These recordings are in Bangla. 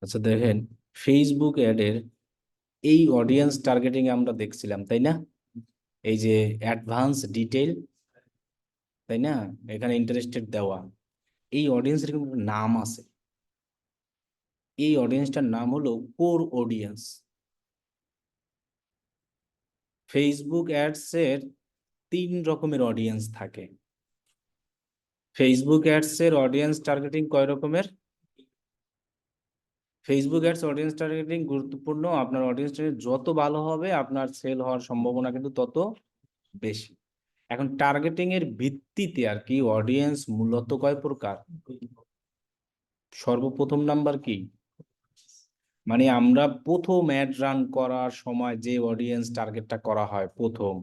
আচ্ছা দেখেন, ফেসবুক অ্যাডের এই অডিয়েন্স টার্গেটিং আমরা দেখছিলাম, তাই না? এই যে অ্যাডভান্স ডিটেইল, তাই না? এখানে ইন্টারেস্টেড দেওয়া, এই অডিয়েন্সের কিন্তু একটা নাম আছে। এই অডিয়েন্সটার নাম হলো কোর অডিয়েন্স। ফেসবুক অ্যাডস এর 3 রকমের অডিয়েন্স থাকে। ফেসবুক অ্যাডস এর অডিয়েন্স টার্গেটিং কয় রকমের? ফেসবুক অ্যাডস অডিয়েন্স টার্গেটিং গুরুত্বপূর্ণ। আপনার অডিয়েন্স যত ভালো হবে আপনার সেল হওয়ার সম্ভাবনা কিন্তু তত বেশি। এখন টার্গেটিং এর ভিত্তিতে আর কি অডিয়েন্স মূলত কয় প্রকার? সর্বপ্রথম নাম্বার কি, মানে আমরা প্রথম অ্যাড রান করার সময় যে অডিয়েন্স টার্গেটটা করা হয় প্রথম,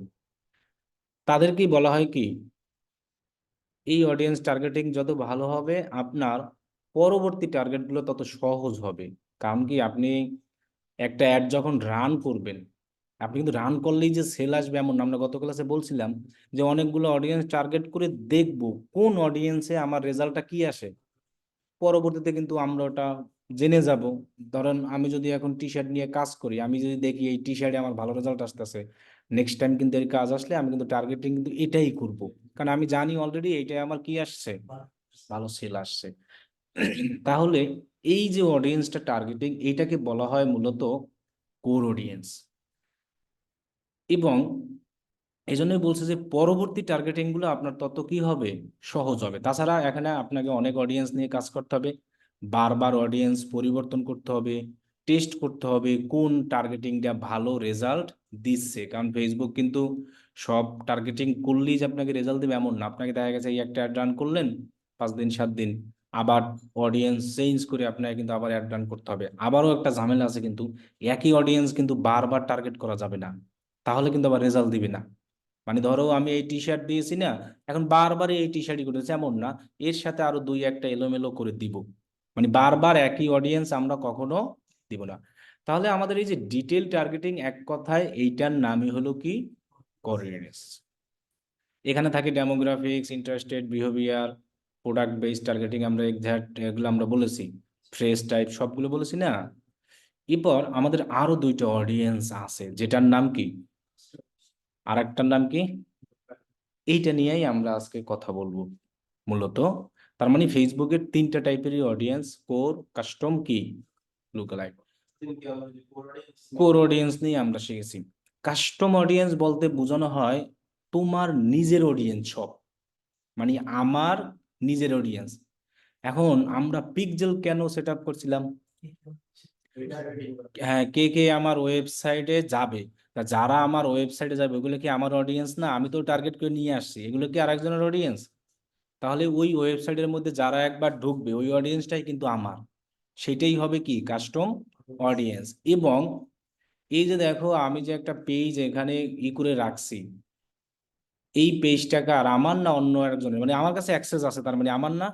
তাদেরকেই বলা হয় কি? এই অডিয়েন্স টার্গেটিং যত ভালো হবে আপনার পরবর্তী টার্গেটগুলো তত সহজ হবে। কারণ কি, আপনি একটা অ্যাড যখন রান করবেন, আপনি কিন্তু রান করলেই যে সেল আসবে এমন না। আমরা গত ক্লাসে বলছিলাম যে অনেকগুলো অডিয়েন্স টার্গেট করে দেখব কোন অডিয়েন্সে আমার রেজাল্টটা কি আসে। পরবর্তীতে কিন্তু আমরা ওটা জেনে যাব। ধরেন আমি যদি এখন টি শার্ট নিয়ে কাজ করি, আমি যদি দেখি এই টি শার্টে আমার ভালো রেজাল্ট আসতেছে, নেক্সট টাইম কিন্তু এই কাজ আসলে আমি কিন্তু টার্গেটিং কিন্তু এটাই করব। কারণ আমি জানি অলরেডি এইটাই আমার কি আসছে, ভালো সেল আসছে। তাহলে এই যে অডিয়েন্সটা টার্গেটিং, এইটাকে বলা হয় মূলত কোর অডিয়েন্স। এবং এই জন্যই বলছে যে পরবর্তী টার্গেটিং গুলো আপনার তত কি হবে, সহজ হবে। তাছাড়া এখানে আপনাকে অনেক অডিয়েন্স নিয়ে কাজ করতে হবে, বারবার অডিয়েন্স পরিবর্তন করতে হবে, টেস্ট করতে হবে কোন টার্গেটিংটা ভালো রেজাল্ট দিচ্ছে। কারণ ফেসবুক কিন্তু সব টার্গেটিং করলেই যে আপনাকে রেজাল্ট দেবে এমন না। আপনাকে দেখা গেছে এই একটা অ্যাড রান করলেন 5 দিন 7 দিন, আবার অডিয়েন্স চেঞ্জ করে আপনাকে কিন্তু আবার অ্যাড রান করতে হবে। আবারও একটা ঝামেলা আছে কিন্তু, একই অডিয়েন্স কিন্তু বারবার টার্গেট করা যাবে না, তাহলে কিন্তু আবার রেজাল্ট দিবে না। মানে ধরো আমি এই টি শার্ট দিয়েছি না, এখন বারবার এই টি শার্টই করেছে এমন না, এর সাথে আরো দুই একটা এলোমেলো করে দিব। মানে বারবার একই অডিয়েন্স আমরা কখনো দিব না। তাহলে আমাদের এই যে ডিটেল টার্গেটিং, এক কথায় এইটার নামই হলো কি, কোঅর্ডিনেটস। এখানে থাকে demographics, interested, behaviour, product based targeting, আমরা এক্সাক্ট এগুলো আমরা বলেছি, ফ্রেশ টাইপ সবগুলো বলেছি না। এরপর আমাদের আরো দুইটা অডিয়েন্স আছে, যেটার নাম কি, আর একটার নাম কি, এইটা নিয়েই আমরা আজকে কথা বলবো মূলত। তার মানে ফেসবুকের 3টা টাইপেরই অডিয়েন্স, কোর, কাস্টম, কি, লুকালাইক। কোর অডিয়েন্স নিয়ে আমরা শিখেছি। কাস্টম অডিয়েন্স বলতে বোঝানো হয় তোমার নিজের অডিয়েন্স সব, মানে আমার নিজের অডিয়েন্স। এখন আমরা পিক্সেল কেন সেট আপ করছিলাম? হ্যাঁ, কে কে আমার ওয়েবসাইটে যাবে, তা যারা আমার ওয়েবসাইটে যাবে ওগুলো কি আমার অডিয়েন্স না? আমি তো টার্গেট করে নিয়ে আসছি, এগুলো কি আরেকজনের অডিয়েন্স? তাহলে ওই ওয়েবসাইটের মধ্যে যারা একবার ঢুকবে ওই অডিয়েন্সটাই কিন্তু আমার, সেটাই হবে কি, কাস্টম অডিয়েন্স। এবং এই যে দেখো আমি যে একটা পেজ এখানে করে রাখছি, এই পেজটাকে আর আমার না অন্য একজনের, মানে আমার কাছে অ্যাক্সেস আছে তার মানে আমার না।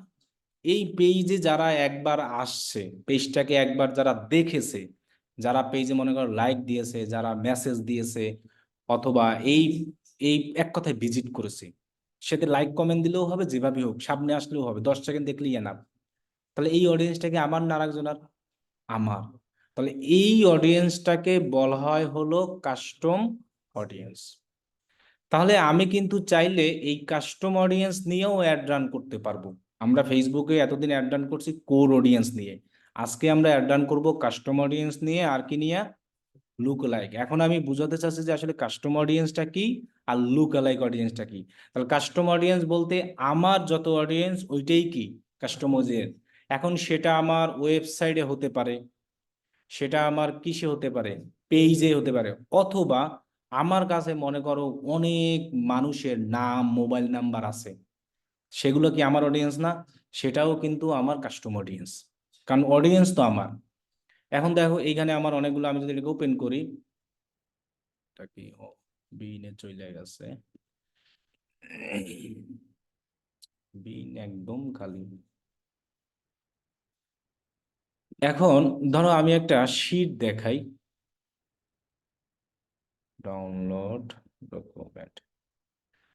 এই পেজে যারা একবার আসছে, পেজটাকে একবার যারা দেখেছে, যারা পেজে মনে করো লাইক দিয়েছে, যারা মেসেজ দিয়েছে, অথবা এই এই এক কথায় ভিজিট করেছে, সেটা লাইক কমেন্ট দিলেও হবে, যেভাবে হোক সামনে আসলেও হবে, 10 সেকেন্ড দেখলেই এনাফ। তাহলে এই অডিয়েন্সটাকে আমার না আরেকজনের? আমার। তাহলে এই অডিয়েন্সটাকে বলা হয় হলো কাস্টম অডিয়েন্স। তাহলে আমি কিন্তু চাইলে এই কাস্টম অডিয়েন্স নিয়েও অ্যাড রান করতে পারবো। আমরা ফেসবুকে এতদিন অ্যাড রান করছি কোর অডিয়েন্স নিয়ে, আজকে আমরা অ্যাড রান করবো কাস্টম অডিয়েন্স নিয়ে। আর কি নিয়ে? Look like. এখন আমি বুঝাতে চাচ্ছি যে আসলে কাস্টম অডিয়েন্সটা কি আর লুক লাইক অডিয়েন্সটা কি। তাহলে কাস্টম অডিয়েন্স বলতে আমার যত অডিয়েন্স ওইটাই কি, কাস্টম অডিয়েন্স। এখন সেটা আমার ওয়েবসাইটে হতে পারে, সেটা আমার কিসে হতে পারে, পেজে হতে পারে, অথবা আমার কাছে মনে করো অনেক মানুষের নাম মোবাইল নাম্বার আছে, সেগুলো কি আমার অডিয়েন্স না? সেটাও কিন্তু আমার কাস্টম অডিয়েন্স, কারণ অডিয়েন্স তো আমার। এখন দেখো এইখানে আমার অনেকগুলো, আমি যদি এটাকে ওপেন করি, এটা কি বিনে চলে গেছে, বিন একদম খালি। এখন ধরো আমি একটা শীট দেখাই, ডাউনলোড ডকুমেন্ট।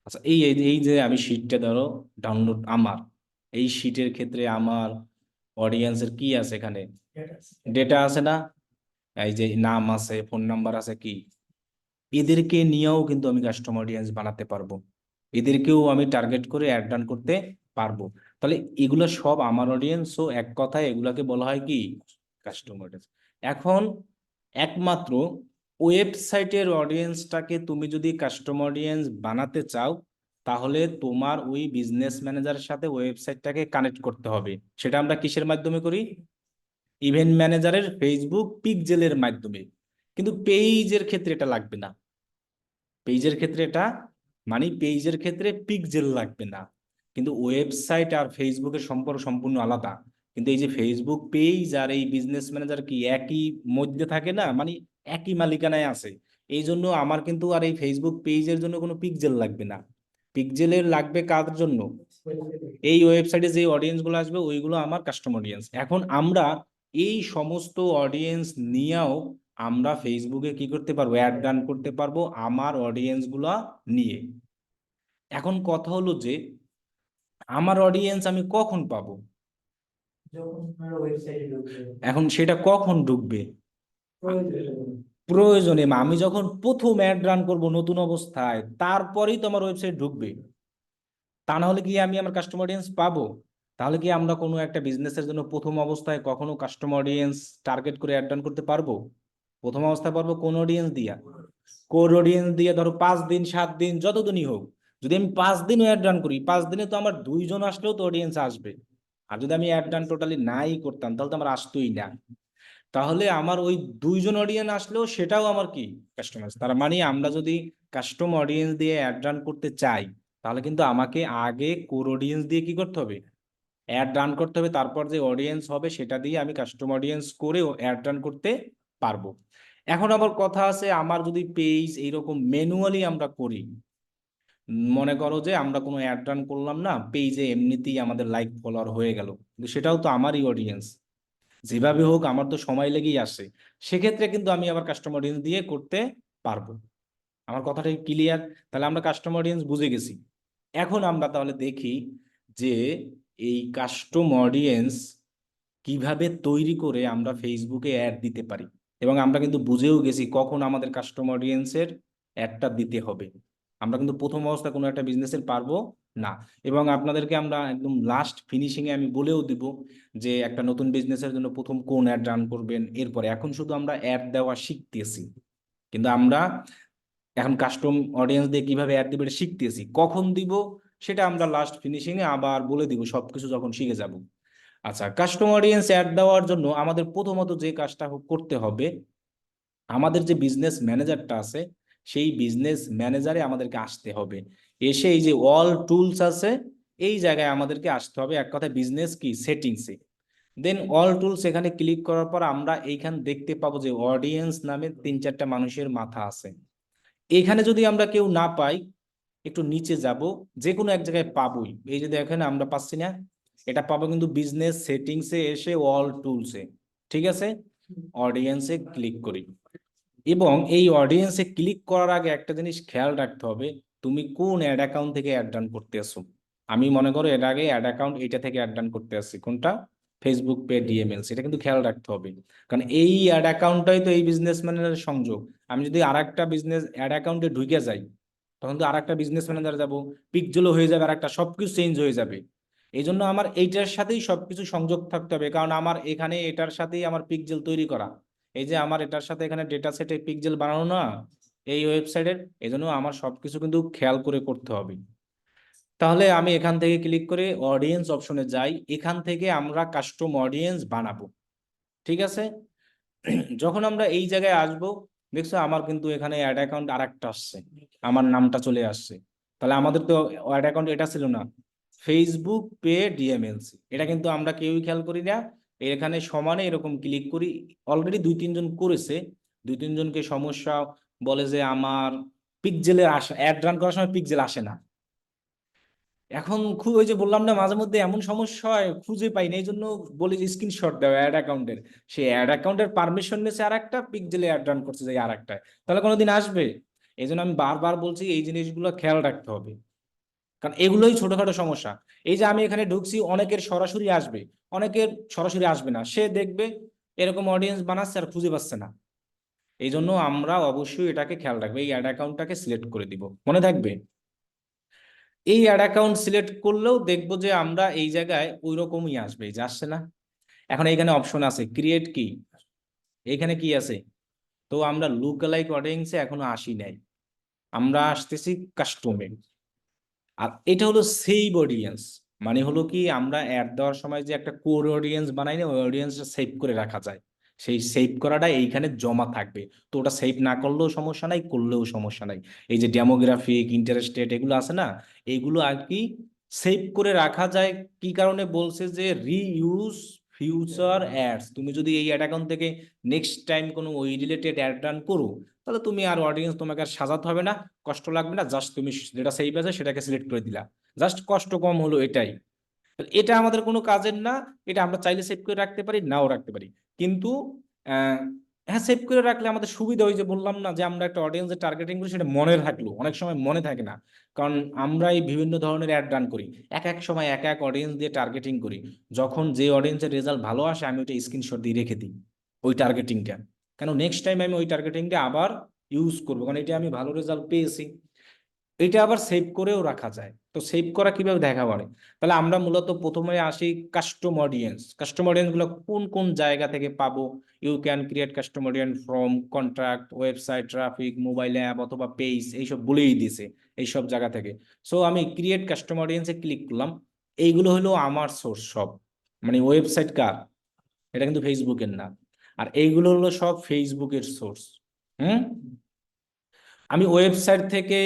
আচ্ছা এই এই এই যে আমি শীটটা ধরো ডাউনলোড আমার, এই শীটের ক্ষেত্রে আমার অডিয়েন্সের কি আছে এখানে? ডেটা আছে না? এই যে নাম আছে, ফোন নাম্বার আছে, কি এদেরকে নিয়েও কিন্তু আমি কাস্টম অডিয়েন্স বানাতে পারবো, এদেরকেও আমি টার্গেট করে অ্যাড রান করতে পারবো। তাহলে এগুলো সব আমার অডিয়েন্স, সো এক কথায় এগুলাকে বলা হয় কি, কাস্টম অডিয়েন্স। এখন একমাত্র ওয়েবসাইটের অডিয়েন্সটাকে তুমি যদি কাস্টম অডিয়েন্স বানাতে চাও, তাহলে তোমার ওই বিজনেস ম্যানেজারের সাথে ওয়েবসাইটটাকে কানেক্ট করতে হবে। সেটা আমরা কিসের মাধ্যমে করি? ইভেন্ট ম্যানেজারের ফেসবুক পিক্সেলের মাধ্যমে। কিন্তু পেজের ক্ষেত্রে এটা লাগবে না। পেজের ক্ষেত্রে এটা, মানে পেজের ক্ষেত্রে পিক্সেল লাগবে না। কিন্তু ওয়েবসাইট আর ফেসবুকের সম্পর্ক সম্পূর্ণ আলাদা। কিন্তু এই যে ফেসবুক পেজ আর এই বিজনেস ম্যানেজার কি একই মধ্যে থাকে না, মানে একই মালিকানায় আছে। এই জন্য আমার কিন্তু আর এই ফেসবুক পেজের জন্য কোনো পিক্সেল লাগবে না। পিক্সেলের লাগবে কার জন্য? এই ওয়েবসাইটে যে অডিয়েন্স গুলো আসবে ওইগুলো আমার কাস্টম অডিয়েন্স। এখন আমরা এই সমস্ত অডিয়েন্স নিয়েও আমরা ফেসবুকে কি করতে পারবো, অ্যাড রান করতে পারবো আমার অডিয়েন্স গুলা নিয়ে। এখন কথা হলো যে আমার অডিয়েন্স আমি কখন পাবো? এখন সেটা কখন ঢুকবে? প্রয়োজনে, আমি যখন প্রথম অ্যাড রান করব নতুন অবস্থায়, তারপরেই তো আমার ওয়েবসাইট ঢুকবে। তা না হলে কি আমি আমার কাস্টমার অডিয়েন্স পাবো? তাহলে কি আমরা কোনো একটা বিজনেসের জন্য প্রথম অবস্থায় কখনো কাস্টমার অডিয়েন্স টার্গেট করে অ্যাড রান করতে পারবো? প্রথম অবস্থায় পারবো কোন অডিয়েন্স দিয়া? কোর অডিয়েন্স দিয়ে, ধরো 5 দিন 7 দিন যতদিনই হোক। যদি আমি 5 দিনও অ্যাড রান করি, 5 দিনে তো আমার 2 জন আসলেও তো অডিয়েন্স আসবে। আর যদি আমি অ্যাড রান টোটালি নাই করতাম, তাহলে তো আমার আসতোই না। তাহলে আমার ওই 2 জন অডিয়েন্স আসলেও সেটাও আমার কি, কাস্টমার। তার মানে আমরা যদি কাস্টম অডিয়েন্স দিয়ে অ্যাড রান করতে চাই, তাহলে কিন্তু আমাকে আগে কোর অডিয়েন্স দিয়ে কি করতে হবে, অ্যাড রান করতে হবে। তারপর যে অডিয়েন্স হবে সেটা দিয়ে আমি কাস্টম অডিয়েন্স করেও অ্যাড রান করতে পারবো। এখন আবার কথা আছে, আমার যদি পেজ এইরকম ম্যানুয়ালি আমরা করি, মনে করো যে আমরা কোনো অ্যাড রান করলাম না, পেজে এমনিতেই আমাদের লাইক ফলোয়ার হয়ে গেল, কিন্তু সেটাও তো আমারই অডিয়েন্স, যেভাবে হোক আমার তো সময় লেগেই আসে। সেক্ষেত্রে কিন্তু আমি আবার কাস্টমার অডিয়েন্স দিয়ে করতে পারবো। আমার কথাটা ক্লিয়ার? তাহলে আমরা কাস্টমার অডিয়েন্স বুঝে গেছি। এখন আমরা তাহলে দেখি যে এই কাস্টম অডিয়েন্স কিভাবে তৈরি করে আমরা ফেসবুকে অ্যাড দিতে পারি। এবং আমরা কিন্তু বুঝেও গেছি কখন আমাদের কাস্টম অডিয়েন্সের অ্যাডটা দিতে হবে। আমরা কিন্তু প্রথম অবস্থায় কোনো একটা বিজনেসের পারবো না। এবং আপনাদেরকে আমরা একদম লাস্ট ফিনিশিং এ আমি বলেও দিব যে একটা নতুন বিজনেসের জন্য প্রথম কোন অ্যাড রান করবেন। এরপরে এখন শুধু আমরা অ্যাড দেওয়া শিখতেছি, কিন্তু আমরা এখন কাস্টম অডিয়েন্স দিয়ে কিভাবে অ্যাড দিবে এটা শিখতেছি। কখন দিব সেটা আমরা লাস্ট ফিনিশিং এ আবার বলে দিব, সবকিছু যখন শিখে যাব। আচ্ছা, কাস্টম অডিয়েন্স অ্যাড দেওয়ার জন্য আমাদের প্রথমত যে কাজটা করতে হবে, আমাদের যে বিজনেস ম্যানেজারটা আছে সেই বিজনেস ম্যানেজারে আমাদেরকে আসতে হবে। এসে এই যে অল টুলস আছে, এই জায়গায় আমাদেরকে আসতে হবে, এক কথায় বিজনেস কি সেটিংসে। দেন অল টুলস এখানে ক্লিক করার পর আমরা এইখানে দেখতে পাবো যে অডিয়েন্স নামে 3-4টা মানুষের মাথা আছে। এখানে যদি আমরা কেউ না পাই, একটু নিচে যাব, যে কোনো এক জায়গায় পাবোই। এই যে দেখেন আমরা পাচ্ছি না, এটা পাবো কিন্তু বিজনেস সেটিংসে এসে অল টুলসে। ঠিক আছে, অডিয়েন্সে ক্লিক করি। এবং এই অডিয়েন্সে ক্লিক করার আগে একটা জিনিস খেয়াল রাখতে হবে, তুমি কোন অ্যাড অ্যাকাউন্ট থেকে অ্যাড রান করতে আসো। আমি মনে করো এর আগে অ্যাড অ্যাকাউন্ট এটা থেকে অ্যাড রান করতে আসছি, কোনটা, ফেসবুক পে ডিএমএল, সেটা কিন্তু খেয়াল রাখতে হবে। কারণ এই অ্যাড অ্যাকাউন্টটাই তো এই বিজনেস ম্যানেজারের সংযোগ। আমি যদি আর একটা বিজনেস অ্যাড অ্যাকাউন্টে ঢুকে যাই, তখন তো আর একটা বিজনেস ম্যানেজার যাবো, পিকজেলও হয়ে যাবে, আর একটা সবকিছু চেঞ্জ হয়ে যাবে। এই জন্য আমার এইটার সাথেই সবকিছু সংযোগ থাকতে হবে, কারণ আমার এখানে এটার সাথেই আমার পিকজেল তৈরি করা। এই যে আমার এটার সাথে এখানে ডেটা সেটে পিক্সেল বানানো না, এই ওয়েবসাইটের, এই জন্য আমার সবকিছু কিন্তু খেয়াল করে করতে হবে। তাহলে আমি এখান থেকে ক্লিক করে অডিয়েন্স অপশনে যাই, এখান থেকে আমরা কাস্টম অডিয়েন্স বানাবো। ঠিক আছে, যখন আমরা এই জায়গায় আসবো, দেখছো আমার কিন্তু এখানে অ্যাড অ্যাকাউন্ট আর একটা আসছে, আমার নামটা চলে আসছে। তাহলে আমাদের তো অ্যাড অ্যাকাউন্ট এটা ছিল না, ফেসবুক পে ডিএমএলসি, এটা কিন্তু আমরা কেউই খেয়াল করি না। এখানে সমানে এরকম ক্লিক করি, অলরেডি 2-3 জন করেছে। 2-3 জনকে সমস্যা বলে যে আমার পিক্সেলের আসে, অ্যাড রান করার সময় পিক্সেল আসে না। এখন খুব, ওই যে বললাম না, মাঝে মধ্যে এমন সমস্যা হয় খুঁজে পাই না, এই জন্য বলি যে স্ক্রিনশট দাও অ্যাড অ্যাকাউন্টের। সেই অ্যাড অ্যাকাউন্টের পারমিশন নিয়েছে আর একটা, পিক্সেলে অ্যাড রান করছে যে আর একটা, তাহলে কোনোদিন আসবে? এই জন্য আমি বারবার বলছি এই জিনিসগুলো খেয়াল রাখতে হবে। কারণ এগুলোই ছোটখাটো সমস্যা। এই যে আমি এখানে ঢুকছি, অনেকের সরাসরি আসবে, অনেকের সরাসরি আসবে না, সে দেখবে এরকম অডিয়েন্স বানাচ্ছে আর খুঁজে পাচ্ছে না। এই জন্য আমরা অবশ্যই এটাকে খেয়াল রাখবো, এই অ্যাড অ্যাকাউন্টটাকে সিলেক্ট করে দিব, মনে থাকবে। এই অ্যাড অ্যাকাউন্ট সিলেক্ট করলেও দেখবো যে আমরা এই জায়গায় ওই রকমই আসবে, এই যে আসছে না। এখন এইখানে অপশন আছে ক্রিয়েট কি, এইখানে কি আছে, তো আমরা লুক লাইক অডিয়েন্সে এখনো আসি নাই, আমরা আসতেছি কাস্টমে। আর এটা হলো সেভ অডিয়েন্স, মানে হলো কি আমরা অ্যাড দেওয়ার সময় যে একটা কোর অডিয়েন্স বানাই না, ওই অডিয়েন্সটা সেভ করে রাখা যায়, সেই সেভ করাটা এইখানে জমা থাকবে। তো ওটা সেভ না করলেও সমস্যা নাই, করলেও সমস্যা নাই। এই যে ডেমোগ্রাফিক, ইন্টারেস্টেড এগুলো আছে না, এগুলো আর কি সেভ করে রাখা যায়। কি কারণে বলছে যে রিইউজ ফিউচার অ্যাডস, তুমি যদি এই অ্যাড অ্যাকাউন্ট থেকে নেক্সট টাইম কোনো ওই রিলেটেড অ্যাড রান করো, তাহলে তুমি আর অডিয়েন্স তোমাকে আর সাজাতে হবে না, কষ্ট লাগবে না, জাস্ট তুমি যেটা সেভ আছে সেটাকে সিলেক্ট করে দিলা, জাস্ট কষ্ট কম হলো এটাই। তো এটা আমাদের কোনো কাজের না, এটা আমরা চাইলে সেভ করে রাখতে পারি, নাও রাখতে পারি। কিন্তু আহ, হ্যাঁ, সেভ করে রাখলে আমাদের সুবিধা, ওই যে বললাম না যে আমরা একটা অডিয়েন্সের টার্গেটিং করি, সেটা মনে থাকলো, অনেক সময় মনে থাকে না, কারণ আমরা এই বিভিন্ন ধরনের অ্যাড রান করি, এক এক সময় এক এক অডিয়েন্স দিয়ে টার্গেটিং করি। যখন যে অডিয়েন্সের রেজাল্ট ভালো আসে, আমি ওইটা স্ক্রিনশট দিয়ে রেখে দিই ওই টার্গেটিংটা, কেন নেক্সট টাইম আমি ওই টার্গেটিংটা আবার ইউজ করবো, কারণ এটা আমি ভালো রেজাল্ট পেয়েছি। এটা আবার সেভ করেও রাখা যায়। তো সেভ করা কিভাবে দেখা পড়ে, তাহলে আমরা মূলত প্রথমে আসি কাস্টম অডিয়েন্স। কাস্টম অডিয়েন্স গুলো কোন কোন জায়গা থেকে পাবো? You can create custom audience from contract, website traffic, mobile app অথবা পেজ, এইসব বলেই দিছে এইসব জায়গা থেকে। সো আমি ক্রিয়েট কাস্টম অডিয়েন্সে ক্লিক করলাম। এইগুলো হলো আমার সোর্স সব, মানে ওয়েবসাইট কার, এটা কিন্তু ফেসবুকের না। আর এইগুলো হলো সব ফেসবুকের সোর্স। হুম, আমি ওয়েবসাইট থেকে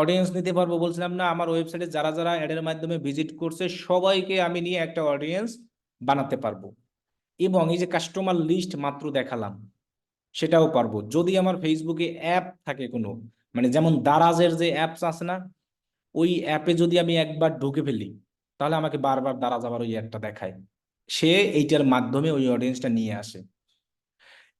অডিয়েন্স নিতে পারবো বলছিলাম না, আমার ওয়েবসাইটে যারা যারা অ্যাডের মাধ্যমে ভিজিট করছে সবাইকে আমি নিয়ে একটা অডিয়েন্স বানাতে পারবো। এবং এই যে কাস্টমার লিস্ট মাত্র দেখালাম, সেটাও পারবো যদি আমার ফেসবুকে অ্যাপ থাকে কোনো, মানে যেমন দারাজের যে অ্যাপস আছে না, ওই অ্যাপে যদি আমি একবার ঢুকে ফেলি, তাহলে আমাকে বারবার দারাজ আবার ওই অ্যাডটা দেখায়, সে এইটার মাধ্যমে ওই অডিয়েন্সটা নিয়ে আসে।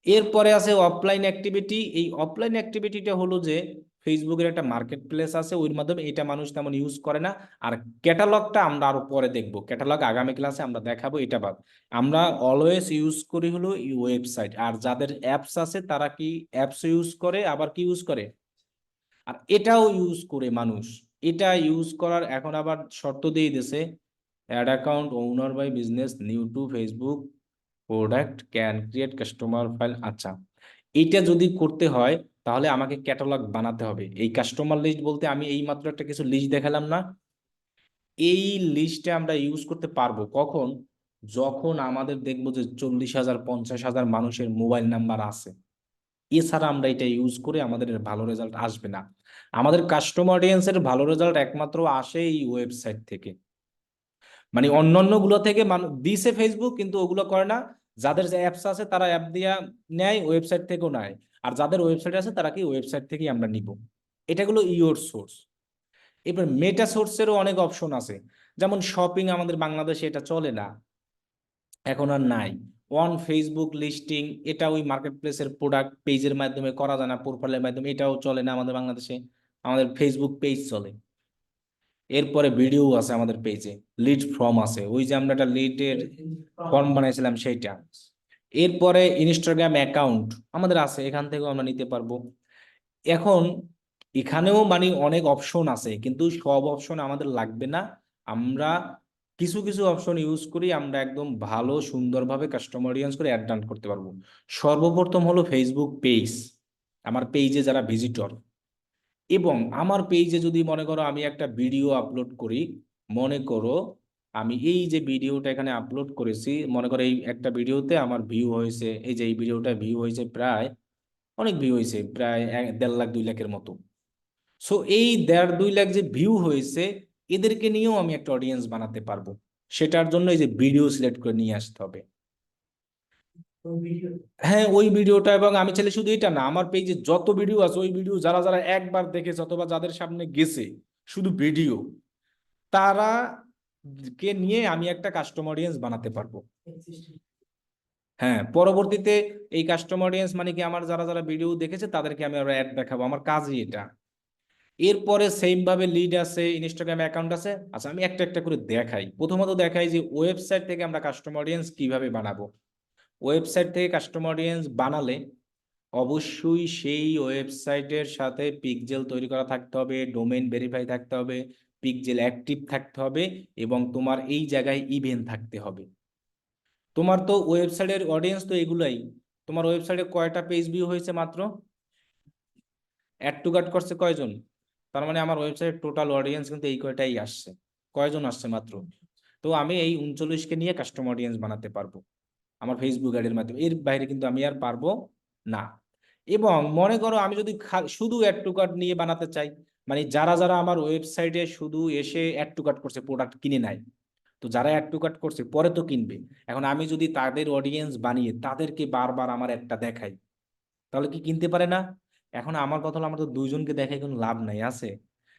এরপরে আছে অফলাইন অ্যাক্টিভিটি। এই অফলাইন অ্যাক্টিভিটিটা হলো যে ফেসবুকের একটা মার্কেট প্লেস আছে, ওই মাধ্যমে এটা মানুষ তেমন ইউজ করে না। আর ক্যাটালগটা আমরা আরো পরে দেখবো, ক্যাটালগ আগামী ক্লাসে আমরা দেখাবো, এটা বাদ। আমরা অলওয়েজ ইউজ করি হলো এই ওয়েবসাইট, আর যাদের অ্যাপস আছে তারা কি অ্যাপস ইউজ করে, আবার কি ইউজ করে, আর এটাও ইউজ করে মানুষ। এটা ইউজ করার এখন আবার শর্ত দিয়ে দিছে, ad account owner by business new to Facebook product can create customer file. আচ্ছা, এইটা যদি করতে হয় তাহলে আমাকে ক্যাটালগ বানাতে হবে। এই কাস্টমার লিস্ট বলতে আমি এই মাত্র একটা কিছু লিস্ট দেখালাম না, এই লিস্টে আমরা ইউজ করতে পারবো কখন, যখন আমাদের দেখবো যে 40,000 50,000 মানুষের মোবাইল নাম্বার আছে। এছাড়া আমরা এটা ইউজ করে আমাদের এর ভালো রেজাল্ট আসবে না। আমাদের কাস্টমার অডিয়েন্সের ভালো রেজাল্ট একমাত্র আসে এই ওয়েবসাইট থেকে, মানে অন্যান্য গুলো থেকে মানুষ দিছে ফেসবুক, কিন্তু ওগুলো করে না। যাদের যে অ্যাপস আছে তারা অ্যাপ দিয়া নেয়, ওয়েবসাইট থেকেও নেয়। আর যাদের ওয়েবসাইট আছে তারা কি ওয়েবসাইট থেকেই আমরা নিব। এটা গুলো ইওর সোর্স। এবার মেটা সোর্সেরও অনেক অপশন আছে, যেমন শপিং আমাদের বাংলাদেশে এটা চলে না, এখন আর নাই। ওয়ান ফেসবুক লিস্টিং, এটা ওই মার্কেট প্লেসের প্রোডাক্ট পেজের মাধ্যমে করা যায় না, প্রোফাইলের মাধ্যমে, এটাও চলে না আমাদের বাংলাদেশে। আমাদের ফেসবুক পেজ চলে। এরপরে ভিডিও আছে আমাদের পেজে, লিড ফর্ম আছে, ওই যে আমরা একটা লিডের ফর্ম বানাইছিলাম সেইটা। এরপরে ইনস্টাগ্রাম অ্যাকাউন্ট আমাদের আছে, এখান থেকেও আমরা নিতে পারবো। এখন এখানেও মানে অনেক অপশন আছে, কিন্তু সব অপশন আমাদের লাগবে না। আমরা কিছু কিছু অপশন ইউজ করি, আমরা একদম ভালো সুন্দরভাবে কাস্টমার অডিয়েন্স করে অ্যাড রান করতে পারবো। সর্বপ্রথম হলো ফেসবুক পেজ, আমার পেজে যারা ভিজিটর, এবং আমার পেজে যদি মনে করো আমি একটা ভিডিও আপলোড করি, মনে করো আমি এই যে ভিডিওটা এখানে আপলোড করেছি, মনে করো এই একটা ভিডিওতে আমার ভিউ হয়েছে, এই যে এই ভিডিওটা ভিউ হয়েছে প্রায়, অনেক ভিউ হয়েছে প্রায় 1.5 লাখ 2 লাখের মতো। সো এই 1.5 2 লাখ যে ভিউ হয়েছে, এদেরকে নিয়েও আমি একটা অডিয়েন্স বানাতে পারবো। সেটার জন্য এই যে ভিডিও সিলেক্ট করে নিয়ে আসতে হবে। হ্যাঁ, ওই ভিডিওটা, এবং আমি চাইলে শুধু এটা না, আমার পেজে যত ভিডিও আছে ওই ভিডিও যারা যারা একবার দেখেছে অথবা যাদের সামনে গেছে শুধু ভিডিও, তারা কে নিয়ে আমি একটা কাস্টমার অডিয়েন্স বানাতে পারবো। হ্যাঁ, পরবর্তীতে এই কাস্টমার অডিয়েন্স মানে কি, আমার যারা যারা ভিডিও দেখেছে তাদেরকে আমি আরো অ্যাড দেখাবো, আমার কাজই এটা। এরপরে সেম ভাবে লিড আছে, ইনস্টাগ্রাম অ্যাকাউন্ট আছে। আচ্ছা আমি একটা একটা করে দেখাই। প্রথমত দেখাই যে ওয়েবসাইট থেকে আমরা কাস্টমার অডিয়েন্স কিভাবে বানাবো। ওয়েবসাইট থেকে কাস্টমার অডিয়েন্স বানালে অবশ্যই সেই ওয়েবসাইটের সাথে পিক্সেল তৈরি করা থাকতে হবে, ডোমেইন ভেরিফাই থাকতে হবে, পিক্সেল অ্যাক্টিভ থাকতে হবে, এবং তোমার এই জায়গায় ইভেন্ট থাকতে হবে। তোমার তো ওয়েবসাইটের অডিয়েন্স তো এগুলাই। তোমার ওয়েবসাইটে কয়টা পেজ ভিউ হয়েছে মাত্র? অ্যাড টু কার্ট করছে কয়জন? তার মানে আমার ওয়েবসাইট টোটাল অডিয়েন্স কিন্তু এই কয়টাই আসছে। কয়জন আসছে মাত্র? তো আমি এই 39কে নিয়ে কাস্টমার অডিয়েন্স বানাতে পারবো আমার ফেসবুক অ্যাডের মাধ্যমে, এর বাইরে কিন্তু আমি আর পারবো না। এবং মনে করো আমি যদি শুধু অ্যাড টু কার্ট নিয়ে বানাতে চাই, মানে যারা যারা আমার ওয়েবসাইটে শুধু এসে অ্যাড টু কার্ট করছে, প্রোডাক্ট কিনে নাই, তো যারা অ্যাড টু কার্ট করছে পরে তো কিনবে, এখন আমি যদি তাদের অডিয়েন্স বানিয়ে তাদেরকে বারবার আমার একটা দেখাই, তাহলে কি কিনতে পারে না? এখন আমার কথা হলো, আমার তো দুইজনকে দেখাই কোনো লাভ নাই আছে।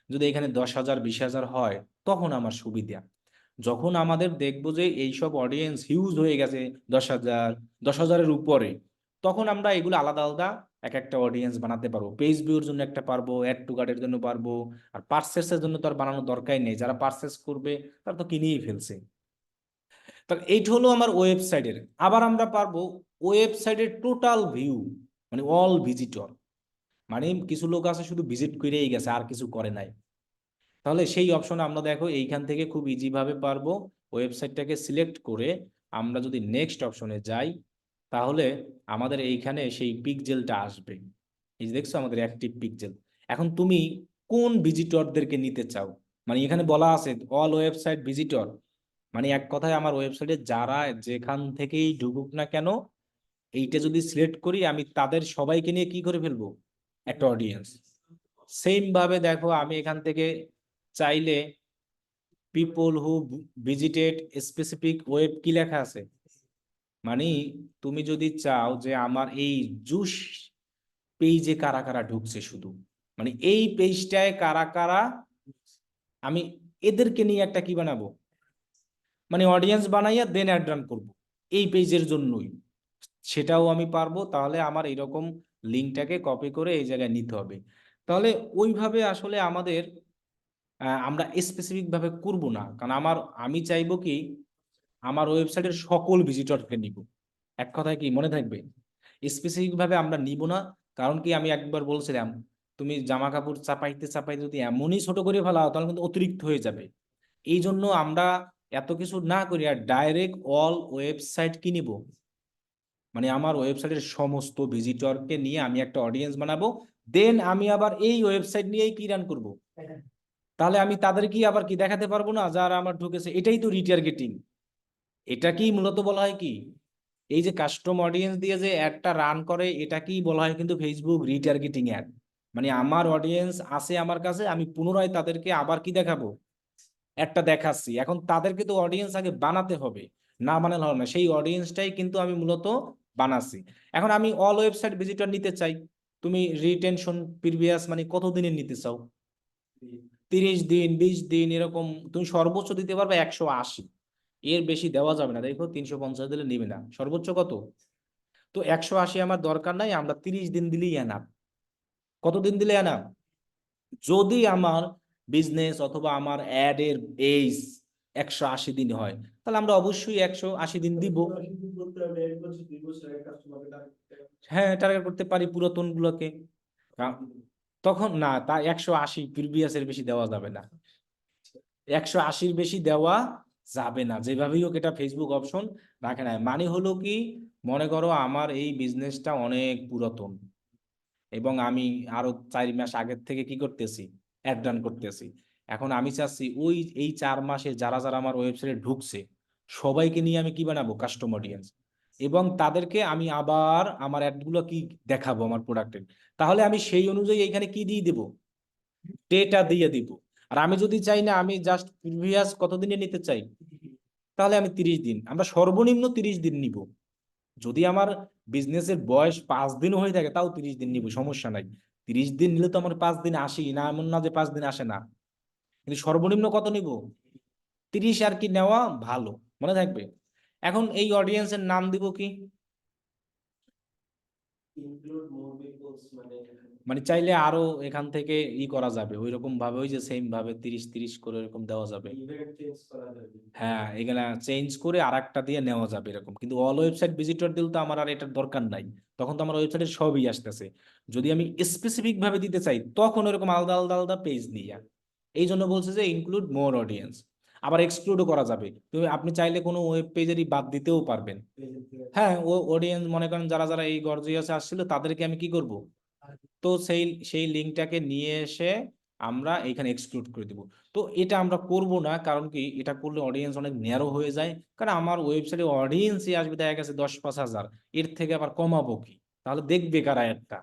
যদি এখানে 10,000 20,000 হয় তখন আমার সুবিধা। যখন আমাদের দেখবো যে এইসব অডিয়েন্স হিউজ হয়ে গেছে, 10,000 10,000-এর উপরে, তখন আমরা এগুলো আলাদা আলাদা এক একটা অডিয়েন্স বানাতে পারবো। পেজ ভিউর জন্য একটা পারবো, অ্যাড টু কার্টের জন্য পারবো। আর পার্সেসের জন্য তো আর বানানোর দরকারই নেই, যারা পার্সেস করবে তারা তো কিনেই ফেলছে। তাহলে এইটা হলো আমার ওয়েবসাইটের। আবার আমরা পারবো ওয়েবসাইটের টোটাল ভিউ, মানে অল ভিজিটর, মানে কিছু লোক আছে শুধু ভিজিট করেই গেছে আর কিছু করে নাই। তাহলে সেই অপশন আমরা দেখো এইখান থেকে খুব ইজি ভাবে পারবো ওয়েবসাইটটাকে সিলেক্ট করে। আমরা যদি নেক্সট অপশনে যাই, তাহলে আমাদের এইখানে সেই পিক্সেলটা আসবে। এই যে দেখছো আমাদের অ্যাক্টিভ পিক্সেল। এখন তুমি কোন ভিজিটরদেরকে নিতে চাও? মানে এখানে বলা আছে অল ওয়েবসাইট ভিজিটর, মানে এক কথায় আমার ওয়েবসাইটে যারা যেখান থেকেই ঢুকুক না কেন, এইটা যদি সিলেক্ট করি আমি তাদের সবাইকে নিয়ে কি করে ফেলবো, একটা অডিয়েন্স। সেম ভাবে দেখো আমি এখান থেকে চাইলে people who visited specific web, কি লেখা আছে, মানে তুমি যদি চাও যে আমার এই জুস পেজে কারা কারা ঢুকছে শুধু, মানে এই পেজটায় কারা কারা, আমি এদেরকে নিয়ে একটা কি বানাবো, মানে অডিয়েন্স বানাইয়া দেন অ্যাড রান করবো এই পেজের জন্যই, সেটাও আমি পারবো। তাহলে আমার এরকম লিঙ্কটাকে কপি করে এই জায়গায় নিতে হবে। তাহলে ওইভাবে আসলে আমাদের আমরা স্পেসিফিক ভাবে করব না, কারণ আমি চাইবো কি আমার ওয়েবসাইটের সকল ভিজিটরকে নিব। এক কথায় কি মনে থাকবে, স্পেসিফিক ভাবে আমরা নিব না। কারণ কি আমি একবার বলছিলাম, তুমি জামা কাপড় চাপাইতে চাপাইতে যদি এমনই ছোট করে ফেলাও তাহলে কিন্তু অতিরিক্ত হয়ে যাবে। এই জন্য আমরা এত কিছু না করি আর ডাইরেক্ট অল ওয়েবসাইট কি নিব, মানে আমার ওয়েবসাইটের সমস্ত ভিজিটরকে নিয়ে আমি একটা অডিয়েন্স বানাবো। দেন আমি আবার এই ওয়েবসাইট নিয়েই কি রান করব, তাহলে আমি তাদের কি আবার কি দেখাতে পারবো না যারা আমার ঢুকেছে? এটাই তো রিটার্গেটিং। এটা কি মূলত বলা হয় কি, এই যে কাস্টম অডিয়েন্স দিয়ে যে অ্যাডটা রান করে এটাকেই বলা হয় কিন্তু ফেসবুক রিটার্গেটিং অ্যাড। মানে আমার অডিয়েন্স আছে আমার কাছে, আমি পুনরায় তাদেরকে আবার কি দেখাবো, একটা দেখাচ্ছি। এখন তাদেরকে তো অডিয়েন্স আগে বানাতে হবে, না বানালে হবে না, সেই অডিয়েন্সটাই কিন্তু আমি মূলত বানাচ্ছি। এখন আমি অল ওয়েবসাইট ভিজিটর নিতে চাই, তুমি রিটেনশন প্রিভিয়াস মানে কত দিনের নিতে চাও? 30 দিন, 20 দিন, এরকম তুমি সর্বোচ্চ দিতে পারবে 180, এর বেশি দেওয়া যাবে না। দেখো 350 দিলে নিবে না, সর্বোচ্চ কত? তো 180 আমার দরকার নাই, আমরা 30 দিন দিলেই এনাফ। কতদিন দিলে এনাফ? যদি আমার বিজনেস অথবা আমার অ্যাড এর এজ 180 দিন হয়, তাহলে আমরা অবশ্যই 180 দিন দিব। হ্যাঁ টার্গেট করতে পারি পুরাতন গুলোকে। তখন না, তা 180 প্রিভিয়াসের বেশি দেওয়া যাবে না, 180-র বেশি দেওয়া যাবে না, যেভাবেই হোক এটা ফেসবুক অপশন রাখে না। মানে হলো কি, মনে করো আমার এই বিজনেসটা অনেক পুরাতন এবং আমি আরো 4 মাস আগের থেকে কি করতেছি, অ্যাড রান করতেছি। এখন আমি চাচ্ছি ওই এই 4 মাসে যারা যারা আমার ওয়েবসাইটে ঢুকছে সবাইকে নিয়ে আমি কি বানাবো, কাস্টম অডিয়েন্স, এবং তাদেরকে আমি আবার আমার অ্যাডগুলো কি দেখাবো আমার প্রোডাক্টের। তাহলে আমি সেই অনুযায়ী এখানে কি দিয়ে দিব, ডেটা দিয়ে দিব। আর আমি যদি চাই না, আমি জাস্ট প্রিভিয়াস কতদিনে নিতে চাই, তাহলে আমি 30 দিন, আমরা সর্বনিম্ন 30 দিন নিব। যদি আমার বিজনেসের বয়স 5 দিনও হয়ে থাকে তাও 30 দিন নিব, সমস্যা নাই। 30 দিন নিলে তো আমার 5 দিন আসি না, এমন না যে 5 দিন আসে না, কিন্তু সর্বনিম্ন কত নিব, 30 আর কি নেওয়া ভালো, মনে থাকবে। এখন এই অডিয়েন্সের নাম দিব কি, মানে চাইলে আরো এখান থেকে করা যাবে ওই রকম ভাবে, ওই যে সেম ভাবে 30-30 করে এরকম দেওয়া যাবে। হ্যাঁ, এগুলা চেঞ্জ করে আর একটা দিয়ে নেওয়া যাবে এরকম। কিন্তু অল ওয়েবসাইট ভিজিটর দিলে তো আমার আর এটার দরকার নাই, তখন তো আমার ওয়েবসাইটে সবই আসতেছে। যদি আমি স্পেসিফিক ভাবে দিতে চাই তখন এরকম আলাদা আলাদা আলাদা পেজ দিয়া, এই জন্য বলছে যে ইনক্লুড মোর অডিয়েন্স। আবার এক্সক্লুডও করা যাবে, তুমি আপনি চাইলে কোনো ওয়েব পেজেরই বাদ দিতেও পারবেন। হ্যাঁ, ও অডিয়েন্স মনে করেন যারা যারা এই গর্জিয়াসে আসছিল তাদেরকে আমি কি করব, তো সেই সেই লিঙ্কটাকে নিয়ে এসে আমরা এখানে এক্সক্লুড করে দিব। তো এটা আমরা করব না, কারণ কি এটা করলে অডিয়েন্স অনেক ন্যারো হয়ে যায়। কারণ আমার ওয়েবসাইটে অডিয়েন্সই আসবে দেখা গেছে 10-5 হাজার, এর থেকে আবার কমাবো কি, তাহলে দেখবে কারা একটা।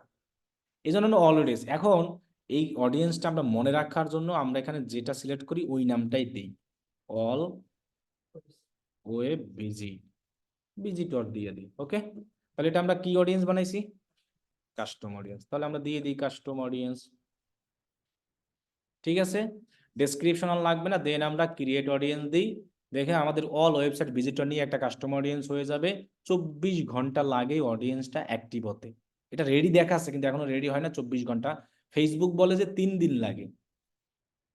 এই জন্য অলওয়েজ এখন এই অডিয়েন্সটা আমরা মনে রাখার জন্য আমরা এখানে যেটা সিলেক্ট করি ওই নামটাই দিই, অল ওয়েব ভিজিটর দিয়ে দিই। ওকে, তাহলে এটা আমরা কি অডিয়েন্স বানাইছি, কাস্টম অডিয়েন্স। তাহলে আমরা দিয়ে দিই কাস্টম অডিয়েন্স। ঠিক আছে, ডেসক্রিপশন আর লাগবে না, দেন আমরা ক্রিয়েট অডিয়েন্স দিই। দেখে আমাদের অল ওয়েবসাইট ভিজিটর নিয়ে একটা কাস্টম অডিয়েন্স হয়ে যাবে। 24 ঘন্টা লাগে অডিয়েন্সটা অ্যাক্টিভ হতে। এটা রেডি দেখাচ্ছে কিন্তু এখনো রেডি হয় না 24 ঘন্টা। ফেসবুক বলে যে 3 দিন লাগে,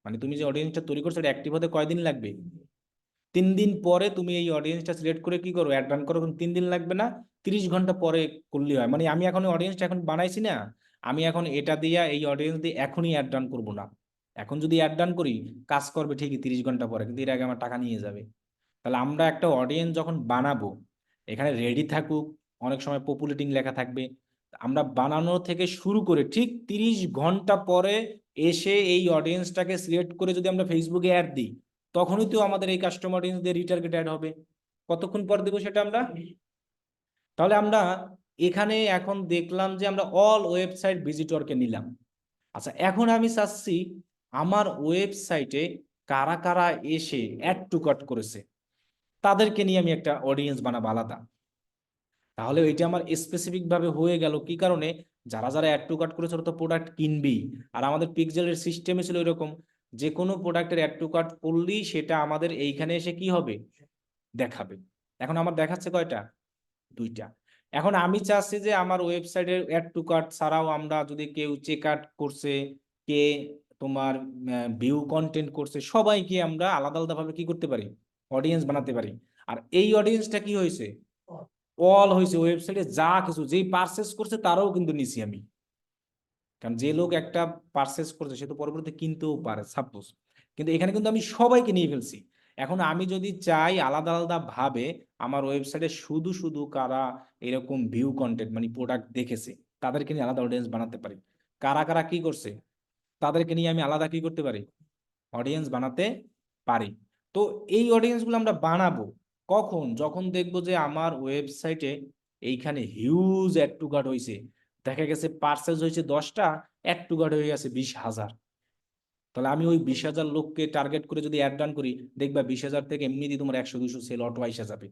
মানে তুমি যে অডিয়েন্সটা তৈরি করছো এটা অ্যাক্টিভ হতে কয়দিন লাগবে, 3 দিন পরে তুমি এই অডিয়েন্সটা সিলেক্ট করে কি করো, অ্যাড রান করো, 3 দিন লাগবে না, 30 ঘন্টা পরে করলেই হয়। মানে আমি এখন অডিয়েন্সটা এখন বানাইছি না, আমি এখন এটা দিয়ে এই অডিয়েন্স দিয়ে এখনই অ্যাড রান করবো না। এখন যদি অ্যাড রান করি কাজ করবে ঠিকই 30 ঘন্টা পরে, কিন্তু এর আগে আমার টাকা নিয়ে যাবে। তাহলে আমরা একটা অডিয়েন্স যখন বানাবো, এখানে রেডি থাকুক, অনেক সময় পপুলেটিং লেখা থাকবে, আমরা বানানো থেকে শুরু করে ঠিক 30 ঘন্টা পরে এসে এই অডিয়েন্সটাকে সিলেক্ট করে যদি আমরা ফেসবুকে অ্যাড দিই, তখনই তো আমাদের এই কাস্টমার অডিয়েন্সদের রিটার্গেট অ্যাড হবে। কতক্ষণ পর দেবো সেটা আমরা, তাহলে আমরা এখানে এখন দেখলাম যে আমরা অল ওয়েবসাইট ভিজিটরকে নিলাম। আচ্ছা, এখন আমি চাচ্ছি আমার ওয়েবসাইটে কারা কারা এসে অ্যাড টু কার্ট করেছে, তাদেরকে নিয়ে আমি একটা অডিয়েন্স বানাবো আলাদা। তাহলে ওইটা আমার স্পেসিফিক ভাবে হয়ে গেল কি কারণে, যারা যারা অ্যাড টু কার্ট করেছে ওরা তো প্রোডাক্ট কিনবেই। আর আমাদের পিক্সেলের সিস্টেমে ছিল এরকম, যে কোনো প্রোডাক্টের অ্যাড টু কার্ট করলেই সেটা আমাদের এইখানে এসে কি হবে, দেখাবে। এখন আমার দেখাচ্ছে কয়টা, 2টা। এখন আমি চাচ্ছি যে আমার ওয়েবসাইটের অ্যাড টু কার্ট ছাড়াও আমরা যদি কেউ চেক আউট করছে, কে তোমার ভিউ কন্টেন্ট করছে, সবাইকে আমরা আলাদা আলাদা ভাবে কি করতে পারি, অডিয়েন্স বানাতে পারি। আর এই অডিয়েন্সটা কি হয়েছে, অল হয়েছে, ওয়েবসাইটে যা কিছু যেই পারচেস করছে তারাও কিন্তু নিছি আমি। কারণ যে লোক একটা পারচেস করছে সে তো পরবর্তীতে কিনতেও পারে সাপোজ, কিন্তু এখানে কিন্তু আমি সবাইকে নিয়ে ফেলছি। এখন আমি যদি চাই আলাদা আলাদা ভাবে আমার ওয়েবসাইটে শুধু শুধু কারা এরকম ভিউ কন্টেন্ট মানে প্রোডাক্ট দেখেছে তাদেরকে নিয়ে আলাদা অডিয়েন্স বানাতে পারি, কারা কারা কি করছে তাদেরকে নিয়ে আমি আলাদা কি করতে পারি, অডিয়েন্স বানাতে পারি। তো এই অডিয়েন্স গুলো আমরা বানাবো কখন, যখন দেখবো যে আমার ওয়েবসাইটে এইখানে হিউজ অ্যাড টু কার্ট হয়েছে, দেখা গেছে পার্সেস হয়েছে 10টা, অ্যাড টু কার্ট হয়ে গেছে 20,000। তাহলে আমি ওই 20,000 লোককে টার্গেট করে যদি অ্যাড রান করি, দেখবা 20,000 থেকে এমনিতেই তোমার 100-200 সেল অটো আইসা যাবে।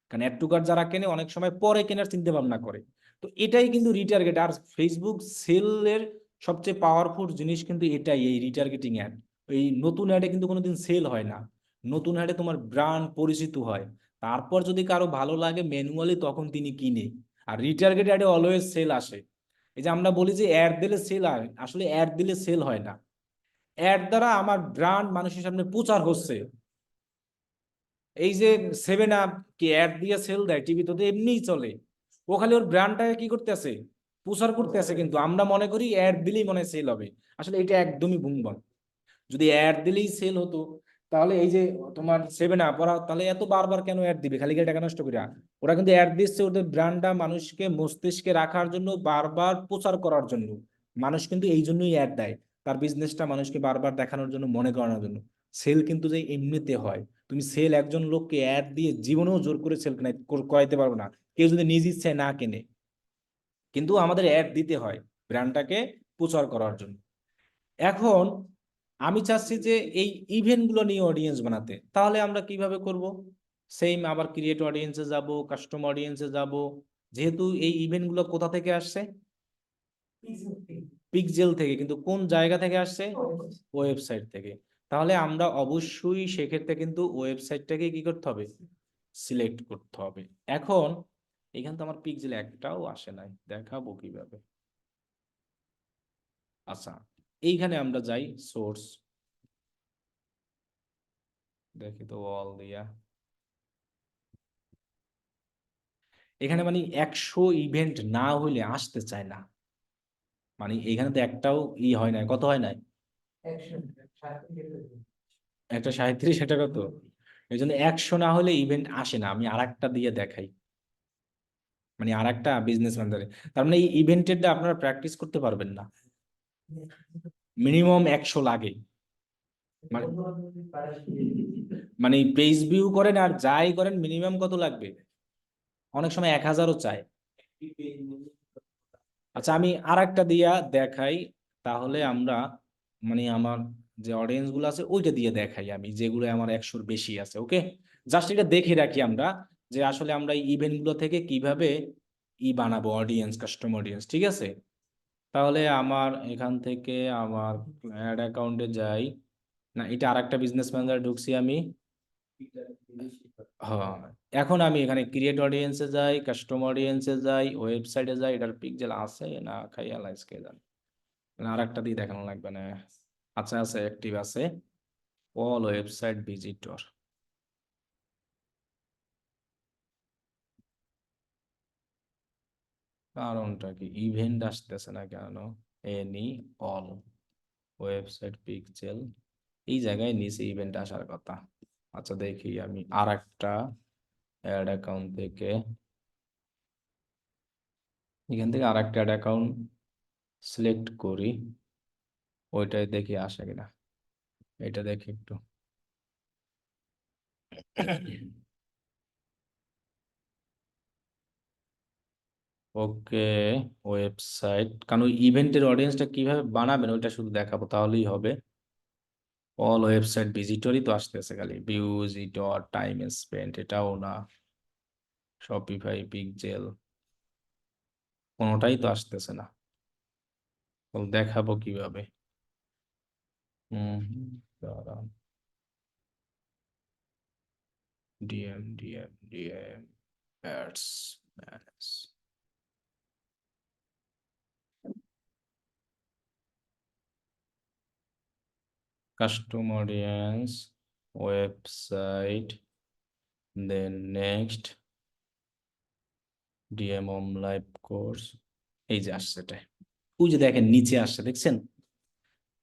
কারণ অ্যাড টু কার্ট যারা কেনে অনেক সময় পরে কেনার চিন্তা ভাবনা করে। তো এটাই কিন্তু রিটার্গেট। আর ফেসবুক সেলের সবচেয়ে পাওয়ারফুল জিনিস কিন্তু এটাই, এই রিটার্গেটিং অ্যাড। এই নতুন অ্যাডে কিন্তু কোনোদিন সেল হয় না, নতুন অ্যাডে তোমার ব্র্যান্ড পরিচিত হয়, তারপর যদি কারো ভালো লাগে ম্যানুয়ালি তখন তিনি কিনে। আর রিটার্গেট অ্যাডে অলওয়েজ সেল আসে। এই যে আমরা বলি যে অ্যাড দিলে সেল হয়, আসলে অ্যাড দিলে সেল হয় না, অ্যাড দ্বারা আমার ব্র্যান্ড মানুষের সামনে প্রচার হচ্ছে। এই যে 7 আপ কি অ্যাড দিয়ে সেল দেয় টিভিতে, তো এমনিই চলে, ও খালি ওর ব্র্যান্ডটাকে কি করতে আছে, প্রচার করতে আছে। কিন্তু আমরা মনে করি অ্যাড দিলেই মনে সেল হবে, আসলে এটা একদমই ভুল। যদি অ্যাড দিলেই সেল হতো তাহলে এই যে তোমার 7 আপ ওরা তাহলে এত বারবার কেন অ্যাড দিবে খালি টাকা নষ্ট করে। ওরা কিন্তু অ্যাড দিচ্ছে ওদের ব্র্যান্ডটা মানুষকে মস্তিষ্কে রাখার জন্য, বারবার প্রচার করার জন্য। মানুষ কিন্তু এই জন্যই অ্যাড দেয়, তার বিজনেসটা মানুষকে বারবার দেখানোর জন্য, মনে করানোর জন্য। সেল কিন্তু যে এমনিতে হয়, তুমি সেল একজন লোককে অ্যাড দিয়ে জীবনেও জোর করে সেল করাইতে পারবে না, কেউ যদি নিজ ইচ্ছায় না কেনে। কিন্তু আমাদের অ্যাড দিতে হয় ব্র্যান্ডটাকে প্রচার করার জন্য। এখন আমি চাচ্ছি যে এই ইভেন্ট গুলো নিয়ে অডিয়েন্স বানাতে, তাহলে আমরা কিভাবে করব, সেম আবার ক্রিয়েট অডিয়েন্সে যাব, কাস্টম অডিয়েন্সে যাব। যেহেতু এই ইভেন্ট গুলো কোথা থেকে আসছে, পিক্সেল থেকে, কিন্তু কোন জায়গা থেকে আসছে, ওয়েবসাইট থেকে। তাহলে আমরা অবশ্যই সেক্ষেত্রে কিন্তু ওয়েবসাইটটাকে কি করতে হবে, সিলেক্ট করতে হবে। এখন এখান তো আমার পিক্সেল একটাও আসে নাই, দেখাবো কিভাবে। আচ্ছা, এইখানে আমরা যাই সোর্স, দেখি তো অল দিয়া, এখানে মানে 100 ইভেন্ট না হইলে আসতে চায় না, মানে এখানে তো একটাও হয় না, কত হয় নাই, একটা 37, এটা কত, এই জন্য 100 না হলে ইভেন্ট আসে না। আমি আরেকটা দিয়ে দেখাই, মানে আরেকটা বিজনেস ম্যানেজারে, তার মানে এই ইভেন্টেরটা আপনারা প্র্যাকটিস করতে পারবেন না, মিনিমাম 100 লাগে। মানে মানে পেজ ভিউ করেন আর যাই করেন মিনিমাম কত লাগবে, অনেক সময় 1000ও চায়। আচ্ছা, আমি আরেকটা দিয়া দেখাই, তাহলে আমরা মানে আমার যে অডিয়েন্স গুলো আছে ওইটা দিয়ে দেখাই, আমি যেগুলো আমার 100-র বেশি আছে। ওকে, জাস্ট এটা দেখে রাখি আমরা, যে আসলে আমরা এই ইভেন্ট গুলো থেকে কিভাবে বানাবো অডিয়েন্স, কাস্টম অডিয়েন্স। ঠিক আছে, তাহলে আমার এখান থেকে আমার অ্যাড অ্যাকাউন্টে যাই, না এটা আরেকটা বিজনেস ম্যানেজার ঢুকছি আমি। হ্যাঁ, এখন আমি এখানে ক্রিয়েট অডিয়েন্সে যাই, কাস্টম অডিয়েন্সে যাই, ওয়েবসাইটে যাই, এটার পিক্সেল আছে না খাইয়া লাইসকে যান, আর একটা দিয়ে দেখানো লাগবে না। আচ্ছা, আছে, অ্যাক্টিভ আছে, অল ওয়েবসাইট ভিজিটর। কারণটা কি ইভেন্ট আসতেছে না কেন, এনি অল ওয়েবসাইট পিক্সেল, এই জায়গায় নিচে ইভেন্ট আসার কথা। আচ্ছা, দেখি আমি আর একটা অ্যাড অ্যাকাউন্ট থেকে, এখান থেকে আর একটা অ্যাড অ্যাকাউন্ট সিলেক্ট করি, ওইটাই দেখি আসে কিনা, এটা দেখি একটু। ওকে, ওয়েবসাইট, কারণ ওই ইভেন্টের অডিয়েন্সটা কিভাবে বানাবেন ওইটা শুধু দেখাবো, তাহলেই হবে। অল ওয়েবসাইট ভিজিটরই তো আসতেছে, খালি ভিজিটর, টাইম স্পেন্ট এটাও না, শপিফাই পিক্সেল, কোনোটাই তো আসতেছে না, তাহলে দেখাবো কিভাবে। হুম, দাঁড়ান, DM DM DM ads manage, custom audience, website, then next DM home live course, এই যে আসছে এটা, ওই যে দেখেন নিচে আসছে, দেখছেন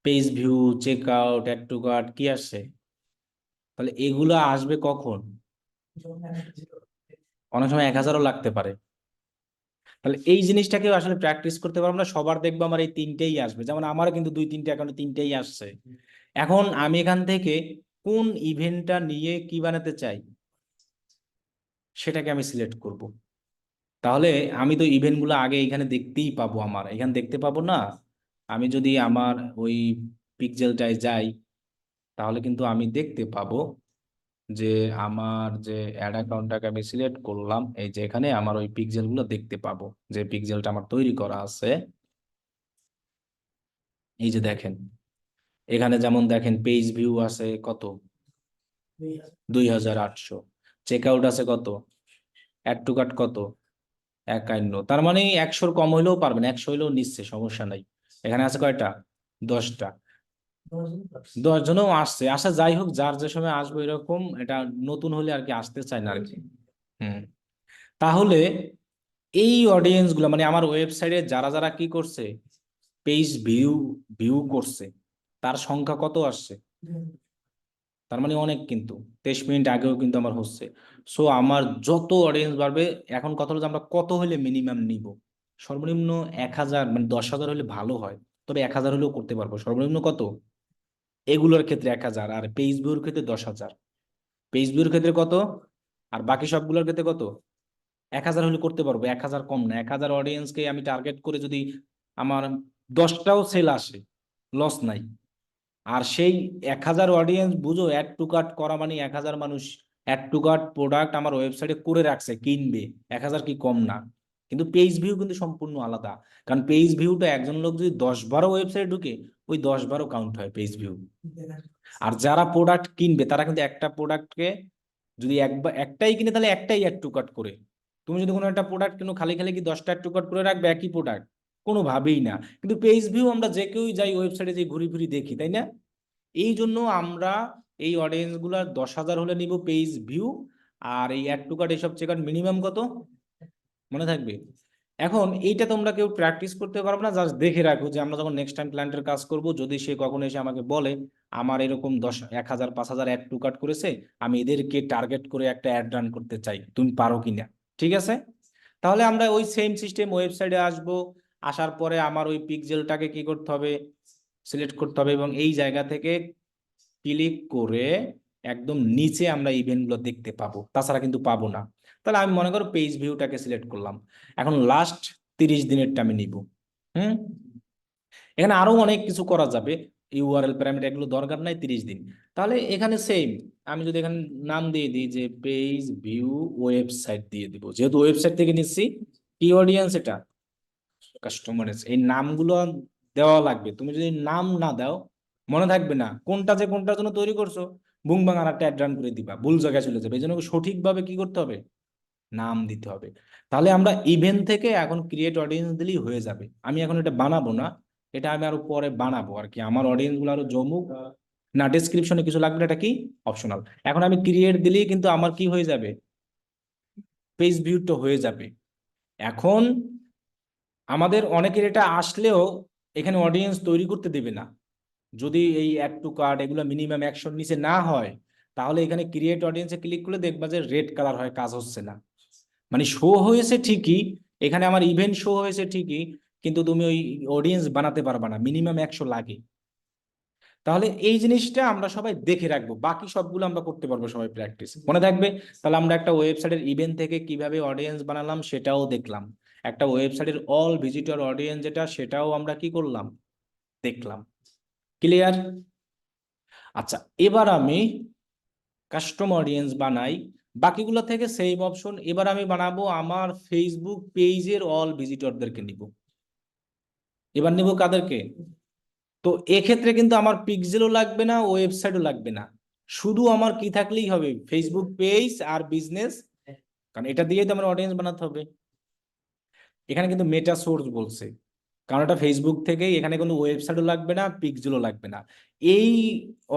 page view, check out, add to cart কি আসছে, তাহলে এগুলো আসবে কখন, অনেক সময় 1000ও লাগতে পারে। তাহলে এই জিনিসটাকেও আসলে প্র্যাকটিস করতে পারবো না, সবার দেখবো আমার এই তিনটেই আসবে, যেমন আমারও কিন্তু 2-3টে অ্যাকাউন্টে তিনটেই আসছে। এখন আমি এখান থেকে কোন ইভেন্টটা নিয়ে কি বানাতে চাই সেটাকে আমি সিলেক্ট করব। তাহলে আমি তো ইভেন্টগুলো আগে এখানে দেখতেই পাবো, আমার এখানে দেখতে পাবো না, আমি যদি আমার ওই পিক্সেলটায় যাই তাহলে কিন্তু আমি দেখতে পাবো যে আমার যে অ্যাড অ্যাকাউন্টটাকে আমি সিলেক্ট করলাম, এই যে এখানে আমার ওই পিক্সেলগুলো দেখতে পাবো, যে পিক্সেলটা আমার তৈরি করা আছে। এই যে দেখেন, এখানে যেমন দেখেন পেজ ভিউ আছে কত, 2800, চেক আউট আছে কত, অ্যাড টু কার্ট কত, 51, তার মানে 100-র কম হইলেও পারবেন, 100 হইলেও নিচ্ছে, সমস্যা নাই। এখানে আছে কয়টা, 10টা, 10 জনও আসছে, আসা যাই হোক, যার যে সময় আসবে এরকম, এটা নতুন হলে আর কি আসতে চায় না আর কি। হুম, তাহলে এই অডিয়েন্স গুলো মানে আমার ওয়েবসাইটে যারা যারা কি করছে, পেজ ভিউ ভিউ করছে, তার সংখ্যা কত আসছে, তার মানে অনেক, কিন্তু 23 মিনিট আগেও কিন্তু আমার হচ্ছে। সো আমার যত অডিয়েন্স বাড়বে, এখন কথা হলো যে আমরা কত হলে মিনিমাম নিব, সর্বনিম্ন 1000, মানে 10,000 হলে ভালো হয়, তবে 1000 হলেও করতে পারবো, সর্বনিম্ন কত, এগুলোর ক্ষেত্রে 1000, আর পেজ ভিউর ক্ষেত্রে 10,000, পেজ ভিউর ক্ষেত্রে কত, আর বাকি সবগুলোর ক্ষেত্রে কত, 1000 হলে করতে পারবো, 1000 কম না, 1000 অডিয়েন্সকে আমি টার্গেট করে যদি আমার 10টাও সেল আসে, লস নাই। আর সেই 1000 অডিয়েন্স বুঝো, অ্যাড টু কার্ট করা মানে 1000 মানুষ অ্যাড টু কার্ট প্রোডাক্ট আমার ওয়েবসাইটে করে রাখছে, কিনবে, 1000 কি কম না। কিন্তু পেজ ভিউ কিন্তু সম্পূর্ণ আলাদা, কারণ পেজ ভিউটা একজন লোক যদি 10 বারও ওয়েবসাইটে ঢুকে, ওই 10 বারও কাউন্ট হয় পেজ ভিউ। আর যারা প্রোডাক্ট কিনবে তারা কিন্তু একটা প্রোডাক্টকে যদি একবার একটাই কিনে তাহলে একটাই অ্যাড টু কার্ট করে, তুমি যদি কোনো একটা প্রোডাক্ট কিনো খালি খালি কি 10টা অ্যাড টু কার্ট করে রাখবে একই প্রোডাক্ট, কোনোভাবেই না। কিন্তু পেজ ভিউ আমরা যে কেউই যাই ওয়েবসাইটে যে ঘুরি ফিরি দেখি, তাই না? এই জন্য আমরা এই অডিয়েন্স গুলা 10,000 হলে নিব পেজ ভিউ, আর এই অ্যাড টু কার্ট এসব চেক আউট মিনিমাম কত মনে থাকবে? এখন এইটা তোমরা কেউ প্র্যাকটিস করতে পারবে না, জাস্ট দেখে রাখো যে আমরা যখন নেক্সট টাইম ক্লায়েন্টের কাজ করব, যদি সে কখনো এসে আমাকে বলে আমার এরকম 1,000 5,000 অ্যাড টু কার্ট করেছে, আমি এদেরকে টার্গেট করে একটা অ্যাড রান করতে চাই, তুমি পারো কিনা? ঠিক আছে, তাহলে আমরা ওই সেম সিস্টেম ওয়েবসাইটে আসব। আসার পরে আমার ওই পিক্সেলটাকে কি করতে হবে, সিলেক্ট করতে হবে, এবং এই জায়গা থেকে ক্লিক করে একদম নিচে আমরা ইভেন্টগুলো দেখতে পাবো, তাছাড়া কিন্তু পাবো না। তাহলে আমি মনে করো পেজ ভিউটাকে সিলেক্ট করলাম, এখন লাস্ট 30 দিনেরটা আমি নিব। হুম, এখানে আরো অনেক কিছু করা যাবে, ইউআরএল প্যারামিটার এগুলো দরকার নাই, 30 দিন। তাহলে এখানে সেম, আমি যদি এখানে নাম দিয়ে দিই যে পেজ ভিউ ওয়েবসাইট দিয়ে দিব, যেহেতু ওয়েবসাইট থেকে নিচ্ছি, কি অডিয়েন্স এটা, কাস্টমার। এই নামগুলো দেওয়া লাগবে, তুমি যদি নাম না দাও মনে থাকবে না কোনটা যে কোনটার জন্য তৈরি করছো, বুং বাং আর একটা অ্যাড রান করে দিবা, ভুল জায়গায় চলে যাবে। এই জন্য সঠিকভাবে কি করতে হবে, নাম দিতে হবে। তাহলে আমরা ইভেন্ট থেকে এখন ক্রিয়েট অডিয়েন্স দিলেই হয়ে যাবে। আমি এখন এটা বানাবো না, এটা আমি আরো পরে বানাবো আর কি, আমার অডিয়েন্স গুলো আরো জমুক। না, ডেসক্রিপশনে কিছু লাগবে না, এটা কি অপশনাল। এখন আমি ক্রিয়েট দিলেই কিন্তু আমার কি হয়ে যাবে, পেজ ভিউটা হয়ে যাবে। এখন আমাদের অনেকের এটা আসলেও এখানে অডিয়েন্স তৈরি করতে দেবে না, যদি এই অ্যাড টু কার্ট এগুলো মিনিমাম 100 নিচে না হয়, তাহলে এখানে ক্রিয়েট অডিয়েন্সে ক্লিক করলে দেখবা যে রেড কালার হয়, কাজ হচ্ছে না। মানে শো হয়েছে ঠিকই, এখানে আমার ইভেন্ট শো হয়েছে ঠিকই, কিন্তু তুমি ওই অডিয়েন্স বানাতে পারবা না, মিনিমাম 100 লাগে। তাহলে এই জিনিসটা আমরা সবাই দেখে রাখবো, বাকি সবগুলো আমরা করতে পারবো সবাই প্র্যাকটিস মনে থাকবে। তাহলে আমরা একটা ওয়েবসাইটের ইভেন্ট থেকে কিভাবে অডিয়েন্স বানালাম সেটাও দেখলাম, একটা ওয়েবসাইটের অল ভিজিটর অডিয়েন্স যেটা, সেটাও আমরা কি করলাম, দেখলাম। ক্লিয়ার? আচ্ছা, এবার আমি কাস্টম অডিয়েন্স বানাই, বাকিগুলো থেকে সেম অপশন। এবার আমি বানাবো আমার ফেসবুক পেজের অল ভিজিটরদেরকে নিব। এবার নিব কাদেরকে? তো এক্ষেত্রে কিন্তু আমার পিক্সেলও লাগবে না, ওয়েবসাইটও লাগবে না, শুধু আমার কি থাকলেই হবে, ফেসবুক পেজ আর বিজনেস, কারণ এটা দিয়েই তো আমার অডিয়েন্স বানাতে হবে। এখানে কিন্তু মেটা সোর্স বলছে, কারণ এটা ফেসবুক থেকেই, এখানে কোনো ওয়েবসাইটও লাগবে না, পিক্সেলও লাগবে না। এই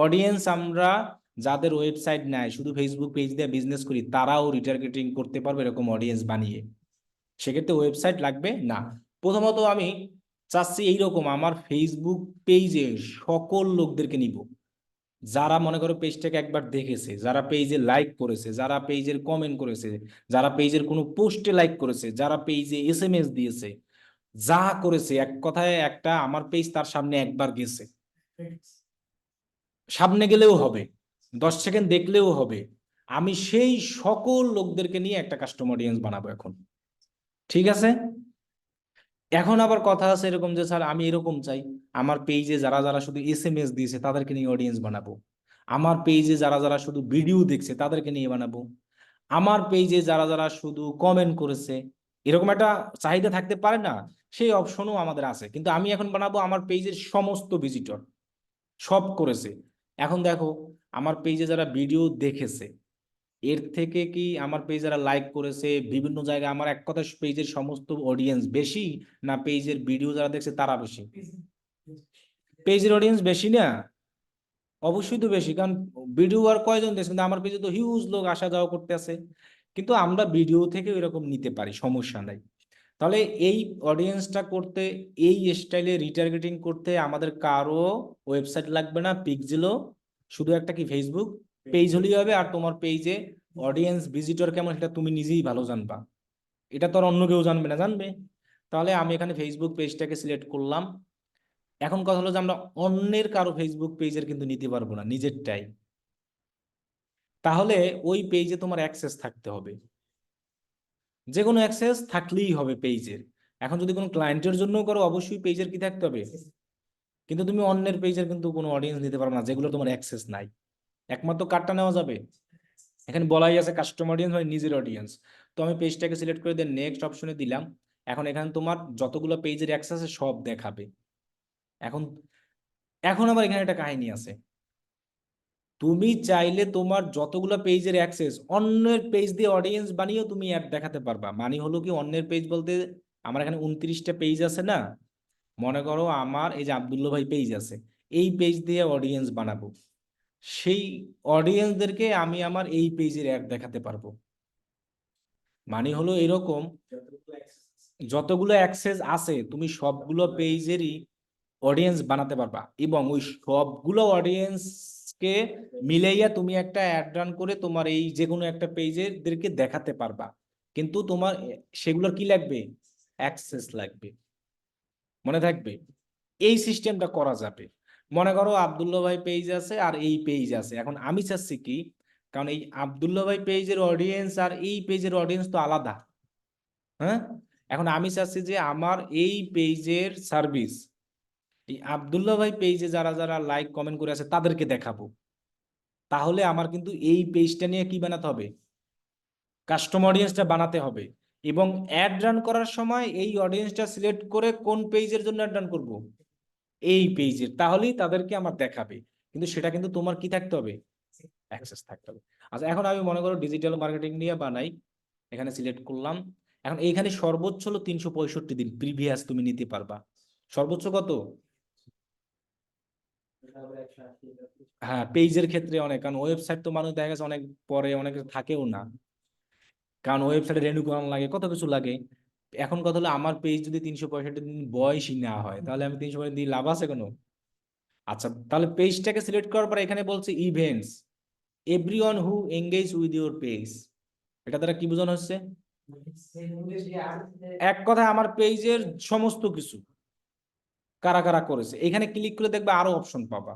অডিয়েন্স আমরা যাদের ওয়েবসাইট নাই, শুধু ফেসবুক পেজ দিয়ে বিজনেস করি, তারাও রিটার্গেটিং করতে পারবে এরকম অডিয়েন্স বানিয়ে, সেক্ষেত্রে ওয়েবসাইট লাগবে না। প্রথমত আমি চাচ্ছি এইরকম আমার ফেসবুক পেজে সকল লোকদেরকে নিব, যারা মনে করো পেজটাকে একবার দেখেছে, যারা পেজে লাইক করেছে, যারা পেজের কমেন্ট করেছে, যারা পেজের কোনো পোস্টে লাইক করেছে, যারা পেজে এসএমএস দিয়েছে, যা করেছে, এক কথায় একটা আমার পেজ তার সামনে একবার গেছে, সামনে গেলেও হবে, 10 সেকেন্ড দেখলেও হবে, আমি সেই সকল লোকদেরকে নিয়ে একটা কাস্টম অডিয়েন্স বানাবো এখন। ঠিক আছে, এখন আবার কথা আছে এরকম যে স্যার আমি এরকম চাই, আমার পেজে যারা যারা শুধু এসএমএস দিয়েছে তাদেরকে নিয়ে অডিয়েন্স বানাবো, আমার পেজে যারা যারা শুধু ভিডিও দেখছে তাদেরকে নিয়ে বানাবো, আমার পেজে যারা যারা শুধু কমেন্ট করেছে, এরকম একটা চাহিদা থাকতে পারে না, সেই অপশনও আমাদের আছে। কিন্তু আমি এখন বানাবো আমার পেজের সমস্ত ভিজিটর, সব করেছে। এখন দেখো, আমার পেজে যারা ভিডিও দেখেছে এর থেকে কি আমার পেজ যারা লাইক করেছে বিভিন্ন জায়গায়, আমার এক কথা পেজের সমস্ত অডিয়েন্স বেশি, না পেজের ভিডিও যারা দেখছে তারা বেশি? পেজের অডিয়েন্স বেশি না? অবশ্যই তো বেশি, কারণ ভিডিও আর কয়জন দেখছে, কিন্তু আমার পেজে তো হিউজ লোক আসা যাওয়া করতে আছে। কিন্তু আমরা ভিডিও থেকে এরকম নিতে পারি, সমস্যা নাই। তাহলে এই অডিয়েন্সটা করতে, এই স্টাইলে রিটার্গেটিং করতে আমাদের কারো ওয়েবসাইট লাগবে না, পিক্সেলও, শুধু একটা কি ফেসবুক পেজ হলেই হবে। আর তোমার পেজে অডিয়েন্স ভিজিটর কেমন সেটা তুমি নিজেই ভালো জানবা, এটা তো আর অন্য কেউ জানবে না, জানবে? তাহলে আমি এখানে ফেসবুক পেজটাকে সিলেক্ট করলাম। এখন কথা হলো যে আমরা অন্যের কারো ফেসবুক পেজের কিন্তু নিতে পারবো না, নিজেরটাই। তাহলে ওই পেজে তোমার অ্যাক্সেস থাকতে হবে, যে কোনো অ্যাক্সেস থাকলেই হবে পেজের। এখন যদি কোনো ক্লায়েন্টের জন্য করো, অবশ্যই পেজের কি থাকতে হবে, কিন্তু তুমি অন্যের পেজের কিন্তু কোনো অডিয়েন্স নিতে পারবে না যেগুলো তোমার অ্যাক্সেস নাই। একমাত্র কার্ডটা নেওয়া যাবে, এখানে বলাই আছে কাস্টম অডিয়েন্স মানে নিজের অডিয়েন্স। তো আমি পেজটাকে সিলেক্ট করে দিয়ে নেক্সট অপশনে দিলাম। এখন এখানে তোমার যতগুলো পেজের অ্যাক্সেস আছে সব দেখাবে। এখন এখন আবার এখানে একটা কাহিনী আছে, তুমি চাইলে তোমার যতগুলো পেজের অ্যাক্সেস অন্যের পেজ দিয়ে অডিয়েন্স বানিয়েও তুমি অ্যাড দেখাতে পারবা। মানে হলো কি, অন্যের পেজ বলতে আমার এখানে 29টা পেজ আছে না, মনে করো আমার এই যে আব্দুল্লাহ ভাই পেজ আছে, এই পেজ দিয়ে অডিয়েন্স বানাবো, সেই অডিয়েন্সদেরকে আমি আমার এই পেজের অ্যাড দেখাতে পারবো। মানে হলো এরকম, যতগুলো অ্যাক্সেস আছে তুমি সবগুলো পেজেরই অডিয়েন্স বানাতে পারবা, এবং ওই সবগুলো অডিয়েন্সকে মিলাইয়া তুমি একটা অ্যাড রান করে তোমার এই যে কোনো একটা পেজেরদেরকে দেখাতে পারবা। কিন্তু তোমার সেগুলোর কি লাগবে? অ্যাক্সেস লাগবে। মনে থাকবে, এই সিস্টেমটা করা যাবে। মনে করো আব্দুল্লাহ ভাই পেজ আছে আর এই পেজ আছে, এখন আমি চাচ্ছি কি, কারণ এই আব্দুল্লাহ ভাই পেজের অডিয়েন্স আর এই পেজের অডিয়েন্স তো আলাদা। হ্যাঁ, এখন আমি চাচ্ছি যে আমার এই পেজের সার্ভিস এই আব্দুল্লাহ ভাই পেজে যারা যারা লাইক কমেন্ট করে আছে তাদেরকে দেখাবো। তাহলে আমার কিন্তু এই পেজটা নিয়ে কি বানাতে হবে? কাস্টম অডিয়েন্সটা বানাতে হবে। এবং অ্যাড রান করার সময় এই অডিয়েন্সটা সিলেক্ট করে কোন পেজের জন্য অ্যাড রান করবো? এই পেজের, তাহলেই তাদেরকে আমার দেখাবে। কিন্তু সেটা কিন্তু তোমার কি থাকতে হবে? অ্যাক্সেস থাকতে হবে। আচ্ছা, এখন আমি মনে করো ডিজিটাল মার্কেটিং নিয়ে বানাই, এখানে সিলেক্ট করলাম। এখন এইখানে সর্বোচ্চ হলো 365 দিন প্রিভিয়াস তুমি নিতে পারবা। সর্বোচ্চ কত? হ্যাঁ, পেজের ক্ষেত্রে অনেক, কারণ ওয়েবসাইট তো মানুষ দেখা গেছে অনেক পরে অনেক থাকেও না, কারণ ওয়েবসাইটে রেনু করানো লাগে, কত কিছু লাগে। এখন কথা হলো আমার পেজ যদি 365 দিন বয়সই না হয়, তাহলে আমি 365 দিন লাভ আছে কোনো? আচ্ছা, তাহলে পেজটাকে সিলেক্ট করার পর এখানে বলছে events, everyone who engage with your page. এটা দ্বারা কি বোঝানো হচ্ছে? এক কথায় আমার পেজের সমস্ত কিছু কারা কারা করেছে, এখানে ক্লিক করে দেখবে আরো অপশন পাবা।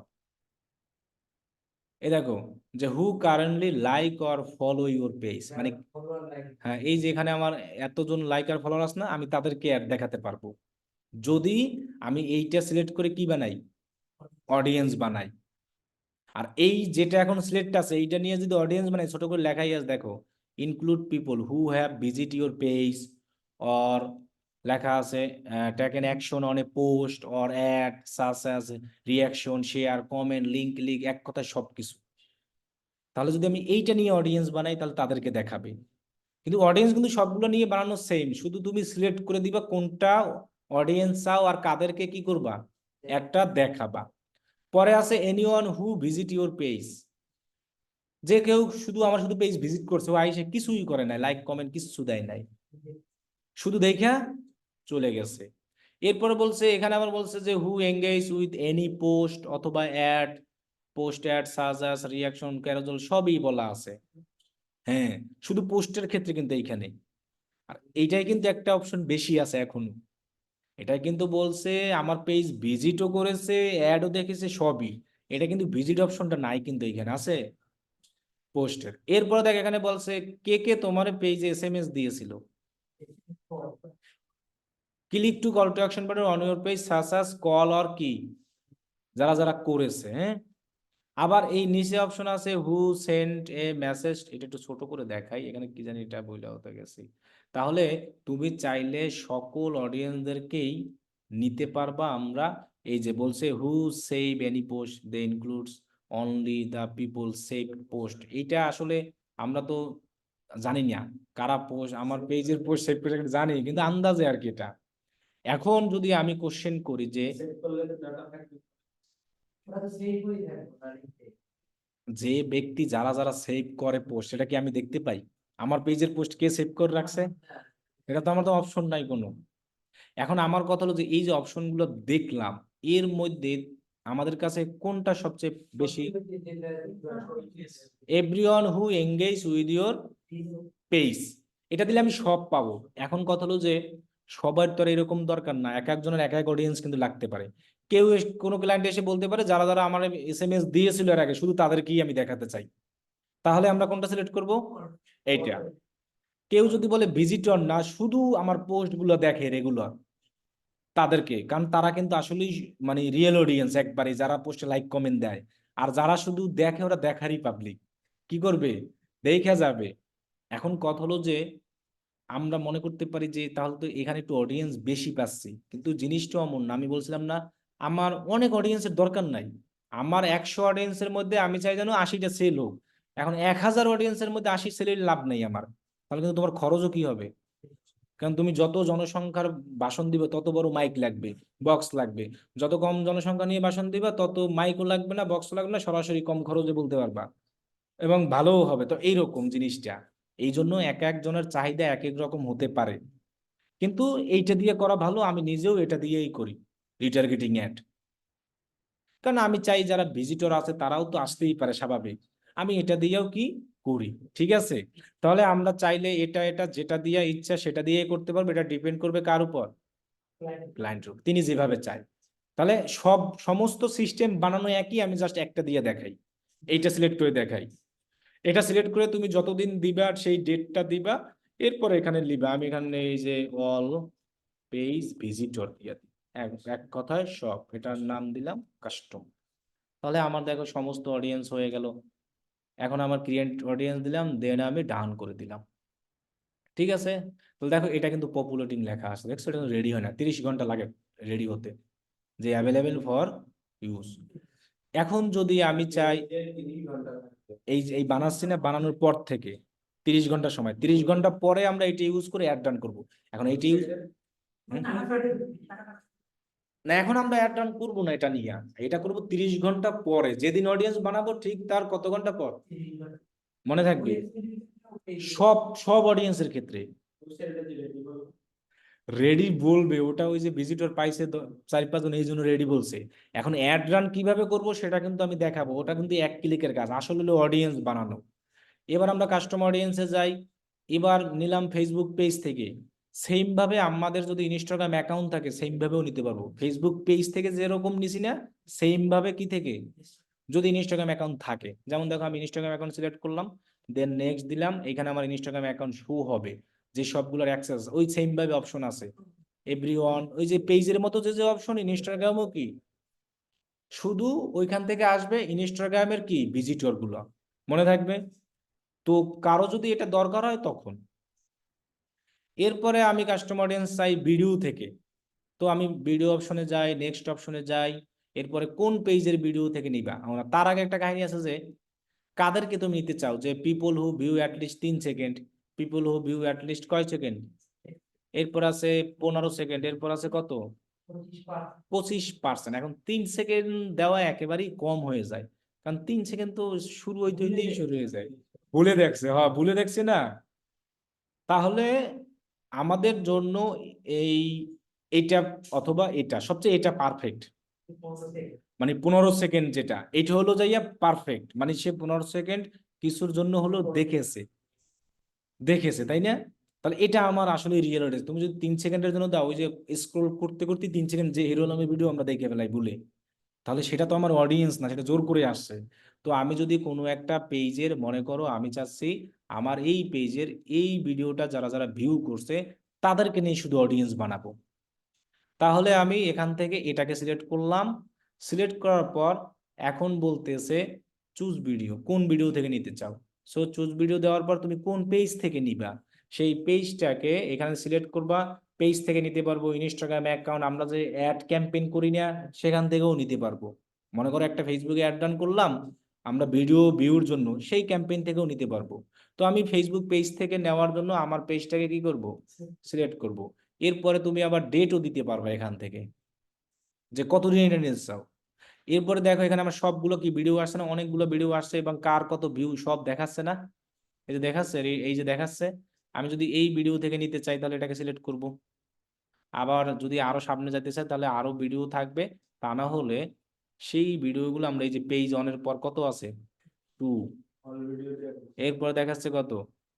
এই দেখো, যে who currently like or follow your page, মানে হ্যাঁ, এই যে এখানে আমার এতজন লাইক আর ফলোয়ার আছে না, আমি তাদেরকে অ্যাড দেখাতে পারবো যদি আমি এইটা সিলেক্ট করে কি বানাই? অডিয়েন্স বানাই। আর এই যেটা এখন সিলেক্ট আছে এইটা নিয়ে যদি অডিয়েন্স বানাই, ছোট করে লেখাই আছে দেখো, include people who have visit your page, or লেখা আছে taken action on a post or ad such as reaction share comment link link, এক কথায় সবকিছু। তাহলে যদি আমি এইটা নিয়ে অডিয়েন্স বানাই তাহলে তাদেরকে দেখাবে। কিন্তু অডিয়েন্স কিন্তু সবগুলো নিয়ে বানানো সেম, শুধু তুমি সিলেক্ট করে দিবা কোনটা অডিয়েন্স চাও আর কাদেরকে কি করবা একটা দেখাবা। পরে আছে anyone who visit your page, যে কেউ শুধু আমার শুধু পেজ ভিজিট করছে, ও আইসে কিছুই করে নাই, লাইক কমেন্ট কিছু দেয় নাই, শুধু দেখা চলে গেছে। এরপরে বলছে, এখানে আবার বলছে যে who engage with any post অথবা অ্যাড, পোস্ট অ্যাড সাজেস রিয়াকশন ক্যারোজল সবই বলা আছে। হ্যাঁ, শুধু পোস্টের ক্ষেত্রে কিন্তু এইখানে, আর এইটাই কিন্তু একটা অপশন বেশি আছে এখনো। এটা কিন্তু বলছে আমার পেজ ভিজিটও করেছে, অ্যাডও দেখেছে সবই। এটা কিন্তু ভিজিট অপশনটা নাই কিন্তু এখানে আছে পোস্টের। এরপরে দেখ এখানে বলছে কে কে তোমার পেজে এসএমএস দিয়েছিল, click to call to action button on your page such us call or কি, যারা যারা করেছে। হ্যাঁ, আবার এই নিচে অপশন আছে হু সেন্ট এ মেসেজ, এটা একটু ছোট করে দেখাই, এখানে কি জানি এটা বইলা হতে গেছি। তাহলে তুমি চাইলে সকল অডিয়েন্সদেরকেই নিতে পারবা আমরা। এই যে বলছে who save any post they includes only the people save post, এইটা আসলে আমরা তো জানি না কারা পোস্ট আমার পেজের পোস্ট সেভ করে, জানি কিন্তু আন্দাজে আর কি এটা। এখন যদি আমি কোশ্চেন করি যে যে ব্যক্তি যারা যারা সেভ করে পোস্ট, সেটা কি আমি দেখতে পাই? আমার পেজের পোস্ট কে সেভ করে রাখছে? এটা তো আমার তো অপশন নাই কোনো। এখন আমার কথা হলো যে এই যে অপশনগুলো দেখলাম, এর মধ্যে আমাদের কাছে কোনটা সবচেয়ে বেশি? Everyone who engage with your page, এটা দিলে আমি সব পাবো। এখন কথা হলো যে সবার তো আর এরকম দরকার না, এক একজনের এক এক অডিয়েন্স কিন্তু লাগতে পারে। কোনো ক্লায়েন্ট এসে বলতে পারে যারা যারা আমার এসএমএস দিয়েছিল এর আগে শুধু তাদেরকেই আমি দেখাতে চাই, তাহলে আমরা কোনটা সিলেক্ট করব? এইটা। কেউ যদি বলে ভিজিটর না, শুধু আমার পোস্ট গুলো দেখে রেগুলার, তাদেরকে, কারণ তারা কিন্তু আসলেই মানে রিয়েল অডিয়েন্স একবারে, যারা পোস্টে লাইক কমেন্ট দেয়। আর যারা শুধু দেখে ওরা দেখারই পাবলিক, কি করবে? দেখে যাবে। এখন কথা হলো যে আমরা মনে করতে পারি যে তাহলে তো এখানে একটু অডিয়েন্স বেশি পাচ্ছি, কিন্তু জিনিসটা এমন না। আমি বলছিলাম না আমার অনেক অডিয়েন্সের দরকার নাই, আমার 100 অডিয়েন্সের মধ্যে আমি চাই যেন 80টা সেল হোক। এখন 1000 অডিয়েন্সের মধ্যে 80 সেলের লাভ নেই আমার, তাহলে কিন্তু তোমার খরচও কি হবে? কারণ তুমি যত জনসংখ্যার ভাষণ দিবে তত বড় মাইক লাগবে, বক্স লাগবে। যত কম জনসংখ্যা নিয়ে ভাষণ দিবা তত মাইকও লাগবে না, বক্স লাগবে না, সরাসরি কম খরচে বলতে পারবা এবং ভালোও হবে। তো এইরকম জিনিসটা, এই জন্য এক একজনের চাহিদা এক এক রকম হতে পারে। কিন্তু এইটা দিয়ে করা ভালো, আমি নিজেও এটা দিয়েই করি, রিটার্গেটিং অ্যাড। কারণ আমি চাই যারা ভিজিটর আছে তারাও তো আসতেই পারে, স্বাভাবিক। আমি এটা দিয়েও কি করি, ঠিক আছে। তাহলে আমরা চাইলে এটা এটা যেটা দিয়ে ইচ্ছা সেটা দিয়ে করতে পারবো, এটা ডিপেন্ড করবে কার উপর, ক্লায়েন্টের উপর, তিনি যেভাবে চায়। তাহলে সমস্ত সিস্টেম বানানো একই, আমি জাস্ট একটা দিয়ে দেখাই, এইটা সিলেক্ট করে দেখাই। এটা সিলেক্ট করে তুমি যতদিন দিবা সেই ডেটটা দিবা, এরপর এখানে লিবা। আমি এখানে এই যে অল পেজ ভিজিটর দিয়ে দিই, এক এক কথায় সব, এটার নাম দিলাম কাস্টম। তাহলে আমার দেখো সমস্ত অডিয়েন্স হয়ে গেল। এখন আমার ক্রিয়েট অডিয়েন্স দিলাম, দেন আমি ডান করে দিলাম, ঠিক আছে। তো দেখো এটা কিন্তু পপুলেটিং লেখা আছে, দেখছো, এটা রেডি হয় না, 30 ঘন্টা লাগে রেডি হতে, যে অ্যাভেলেবেল ফর ইউজ। এখন যদি আমি চাই, এই এই বানাচ্ছি না, বানানোর পর থেকে 30 ঘন্টা সময়, 30 ঘন্টা পরে আমরা এটা ইউজ করে অ্যাড রান করবো। এখন এইটা ইউজ, না এখন আমরা অ্যাড রান করবো না এটা নিয়ে, এটা করবো 30 ঘন্টা পরে, যেদিন অডিয়েন্স বানাবো ঠিক তার কত ঘন্টা পর, মনে থাকবে, সব সব অডিয়েন্সের ক্ষেত্রে রেডি বলবে। ওটা ওই যে ভিজিটর পাইছে 4-5 জন, এই জন্য রেডি বলছে। এখন অ্যাড রান কিভাবে করব সেটা কিন্তু আমি দেখাবো, ওটা কিন্তু এক ক্লিকের কাজ, আসলে হলো অডিয়েন্স বানানো। এবার আমরা কাস্টমার অডিয়েন্সে যাই, এবার নিলাম ফেসবুক পেজ থেকে। সেম ভাবে আমাদের যদি ইনস্টাগ্রাম অ্যাকাউন্ট থাকে সেম ভাবেও নিতে পারবো, ফেসবুক পেজ থেকে যেরকম নিছি না, সেম ভাবে কি থেকে, যদি ইনস্টাগ্রাম অ্যাকাউন্ট থাকে। যেমন দেখো আমি ইনস্টাগ্রাম অ্যাকাউন্ট সিলেক্ট করলাম, দেন নেক্সট দিলাম, এখানে আমার ইনস্টাগ্রাম অ্যাকাউন্ট শো হবে, যে সবগুলোর অ্যাক্সেস ওই সেম ভাবে অপশন আছে, এভরিওয়ান, ওই যে পেজের মতো যে যে অপশন ইনস্টাগ্রামও কি, শুধু ওইখান থেকে আসবে ইনস্টাগ্রামের কি ভিজিটর গুলো, মনে থাকবে। তো কারো যদি এটা দরকার হয় তখন, এরপরে আমি কাস্টমার অডিয়েন্স চাই ভিডিও থেকে, তো আমি ভিডিও অপশনে যাই, নেক্সট অপশনে যাই, এরপরে কোন পেজের ভিডিও থেকে নিবা। আমরা তার আগে একটা কাহিনী আছে যে কাদেরকে তুমি নিতে চাও, যে people who view at least 3 second, people who view at least কয় সেকেন্ড, এরপর আছে 15 সেকেন্ড, এরপর আছে কত, 25%। এখন 3 সেকেন্ড দেওয়া একেবারেই কম হয়ে যায়, কারণ 3 সেকেন্ড তো শুরু হইতে হইতেই শুরু হয়ে যায়। ভুলে দেখছে, হ্যাঁ ভুলে দেখছে না। তাহলে আমাদের জন্য এই, এটা অথবা এটা সবচেয়ে, এটা পারফেক্ট, মানে 15 সেকেন্ড যেটা, এটা হলো যাইয়া পারফেক্ট, মানে সে 15 সেকেন্ড কিছুর জন্য হলো দেখেছে, দেখেছে, তাই না। তাহলে এটা আমার আসলে রিয়েল অডিয়েন্স। তুমি যদি 3 সেকেন্ডের জন্য দাও, ওই যে স্ক্রোল করতে করতে 3 সেকেন্ড যে হিরো নামের ভিডিও আমরা দেখে ফেলাই ভুলে, তাহলে সেটা তো আমার অডিয়েন্স না, সেটা জোর করে আসছে। তো আমি যদি কোনো একটা পেজের, মনে করো আমি চাচ্ছি আমার এই পেজের এই ভিডিওটা যারা যারা ভিউ করছে তাদেরকে নিয়ে শুধু অডিয়েন্স বানাবো, তাহলে আমি এখান থেকে এটাকে সিলেক্ট করলাম। সিলেক্ট করার পর এখন বলতেছে চুজ ভিডিও, কোন ভিডিও থেকে নিতে চাও। সো চুজ ভিডিও দেওয়ার পর তুমি কোন পেজ থেকে নিবা, সেই পেজটাকে এখানে সিলেক্ট করবা। পেজ থেকে নিতে পারবো, ইনস্টাগ্রাম অ্যাকাউন্ট আমরা যে অ্যাড ক্যাম্পেইন করি না সেখান থেকেও নিতে পারবো। মনে করো একটা ফেসবুকে অ্যাড রান করলাম আমরা ভিডিও ভিউর জন্য, সেই ক্যাম্পেইন থেকেও নিতে পারবো। তো আমি ফেসবুক পেজ থেকে নেওয়ার জন্য আমার পেজটাকে কি করব, সিলেক্ট করব। এরপরে তুমি আবার ডেটও দিতে পারবে এখান থেকে, যে কতদিন এটা নিতে চাও। এরপরে দেখো এখানে আমার সবগুলো কি ভিডিও আসছে না, অনেকগুলো ভিডিও আসছে এবং কার কত ভিউ সব দেখাচ্ছে না, এই যে দেখাচ্ছে, এই যে দেখাচ্ছে। আমি যদি এই ভিডিও থেকে নিতে চাই তাহলে এটাকে সিলেক্ট করব। আবার যদি আরো সামনে যেতে চাই তাহলে আরো ভিডিও থাকবে, তা না হলে সেই ভিডিওগুলো আমরা এই যে পেজ অনের পর কত আছে 2, এরপর দেখাচ্ছে কত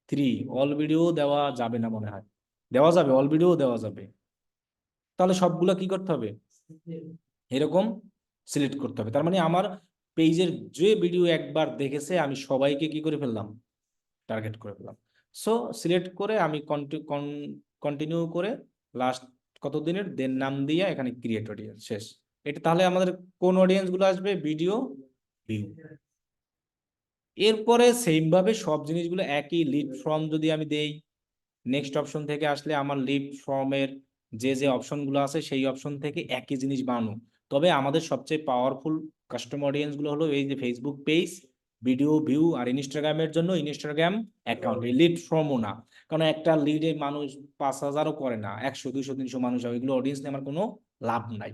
3, অল ভিডিও দেওয়া যাবে না মনে হয়, দেওয়া যাবে, অল ভিডিও দেওয়া যাবে। তাহলে সবগুলো কি করতে হবে, এরকম সিলেক্ট করতে হবে। তার মানে আমার পেজের যে ভিডিও একবার দেখেছে আমি সবাইকে কি করে ফেললাম, টার্গেট করে ফেললাম। সো সিলেক্ট করে আমি কন্টিনিউ করে লাস্ট কত দিনের দেন নাম দিয়ে এখানে ক্রিয়েট অডিয়েন্স শেষ। এটা তাহলে আমাদের কোন অডিয়েন্স গুলো আসবে, ভিডিও ভিউ। এরপরে সেম ভাবে সব জিনিসগুলো একই, লিড ফর্ম যদি আমি দেই, নেক্সট অপশন থেকে আসলে আমার লিড ফর্মের যে যে অপশনগুলো আছে সেই অপশন থেকে একই জিনিস বানানো। তবে আমাদের সবচেয়ে পাওয়ারফুল কাস্টম অডিয়েন্স গুলো হলো এই যে ফেসবুক পেজ ভিডিও ভিউ, আর ইনস্টাগ্রামের জন্য ইনস্টাগ্রাম অ্যাকাউন্ট, লিড ফর্মও না। কারণ একটা লিডে মানুষ 5,000ও করে না, 100 200 300 মানুষ হয়, এগুলো অডিয়েন্স নিয়ে আমার কোনো লাভ নাই।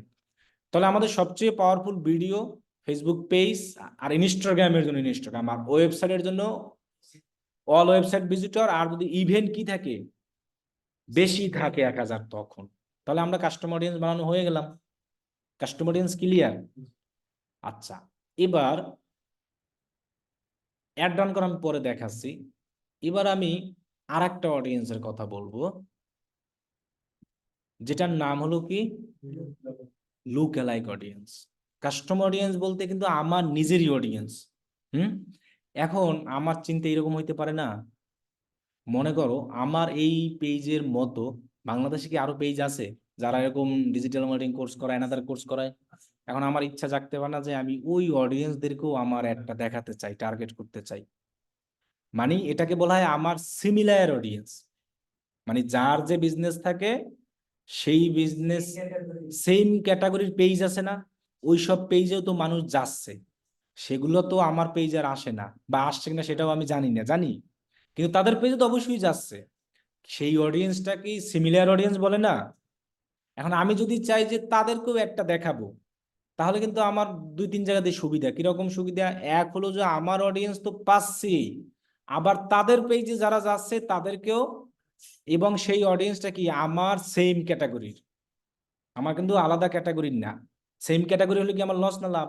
তাহলে আমাদের সবচেয়ে পাওয়ারফুল ভিডিও, ফেসবুক পেজ, আর ইনস্টাগ্রামের জন্য ইনস্টাগ্রাম, আর ওয়েবসাইটের জন্য অল ওয়েবসাইট ভিজিটর, আর যদি ইভেন্ট কি থাকে বেশি থাকে 1,000, তখন তাহলে আমরা কাস্টমার অডিয়েন্স বানানো হয়ে গেলাম। Customer audience clear? আচ্ছা, এবার অ্যাড রান করা আমি পরে দেখাচ্ছি। এবার আমি আর একটা অডিয়েন্সের কথা বলবো, যেটার নাম হলো কি look alike audience. Customer audience বলতে কিন্তু আমার নিজেরই অডিয়েন্স। হুম, এখন আমার চিন্তা এরকম হইতে পারে না, মনে করো আমার এই পেজের মতো বাংলাদেশে কি আরো পেজ আছে যারা এরকম ডিজিটাল মার্কেটিং কোর্স করায়, এনাদার কোর্স করায়? এখন আমার ইচ্ছা জাগতে পারে না যে আমি ওই অডিয়েন্সদেরকেও আমার একটা দেখাতে চাই, টার্গেট করতে চাই? মানে এটাকে বলা হয় আমার সিমিলার অডিয়েন্স। মানে যার যে বিজনেস থাকে সেই বিজনেস সেম ক্যাটাগরির পেজ আছে না, ওই সব পেজেও তো মানুষ যাচ্ছে, সেগুলো তো আমার পেজ আর আসে না, বা আসছে কিনা সেটাও আমি জানি না, জানি কিন্তু তাদের পেজে তো অবশ্যই যাচ্ছে। সেই অডিয়েন্সটা কি সিমিলার অডিয়েন্স বলে না? এখন আমি যদি চাই যে তাদেরকেও একটা দেখাবো, তাহলে কিন্তু আমার দুই তিন জায়গাতে সুবিধা। কিরকম সুবিধা? এক হলো যে আমার অডিয়েন্স তো পাচ্ছি, আবার তাদের পেজে যারা যাচ্ছে তাদেরকেও, এবং সেই অডিয়েন্সটা কি আমার সেম ক্যাটাগরির, আমার কিন্তু আলাদা ক্যাটাগরির না। সেম ক্যাটাগরি হলে কি আমার লস না লাভ?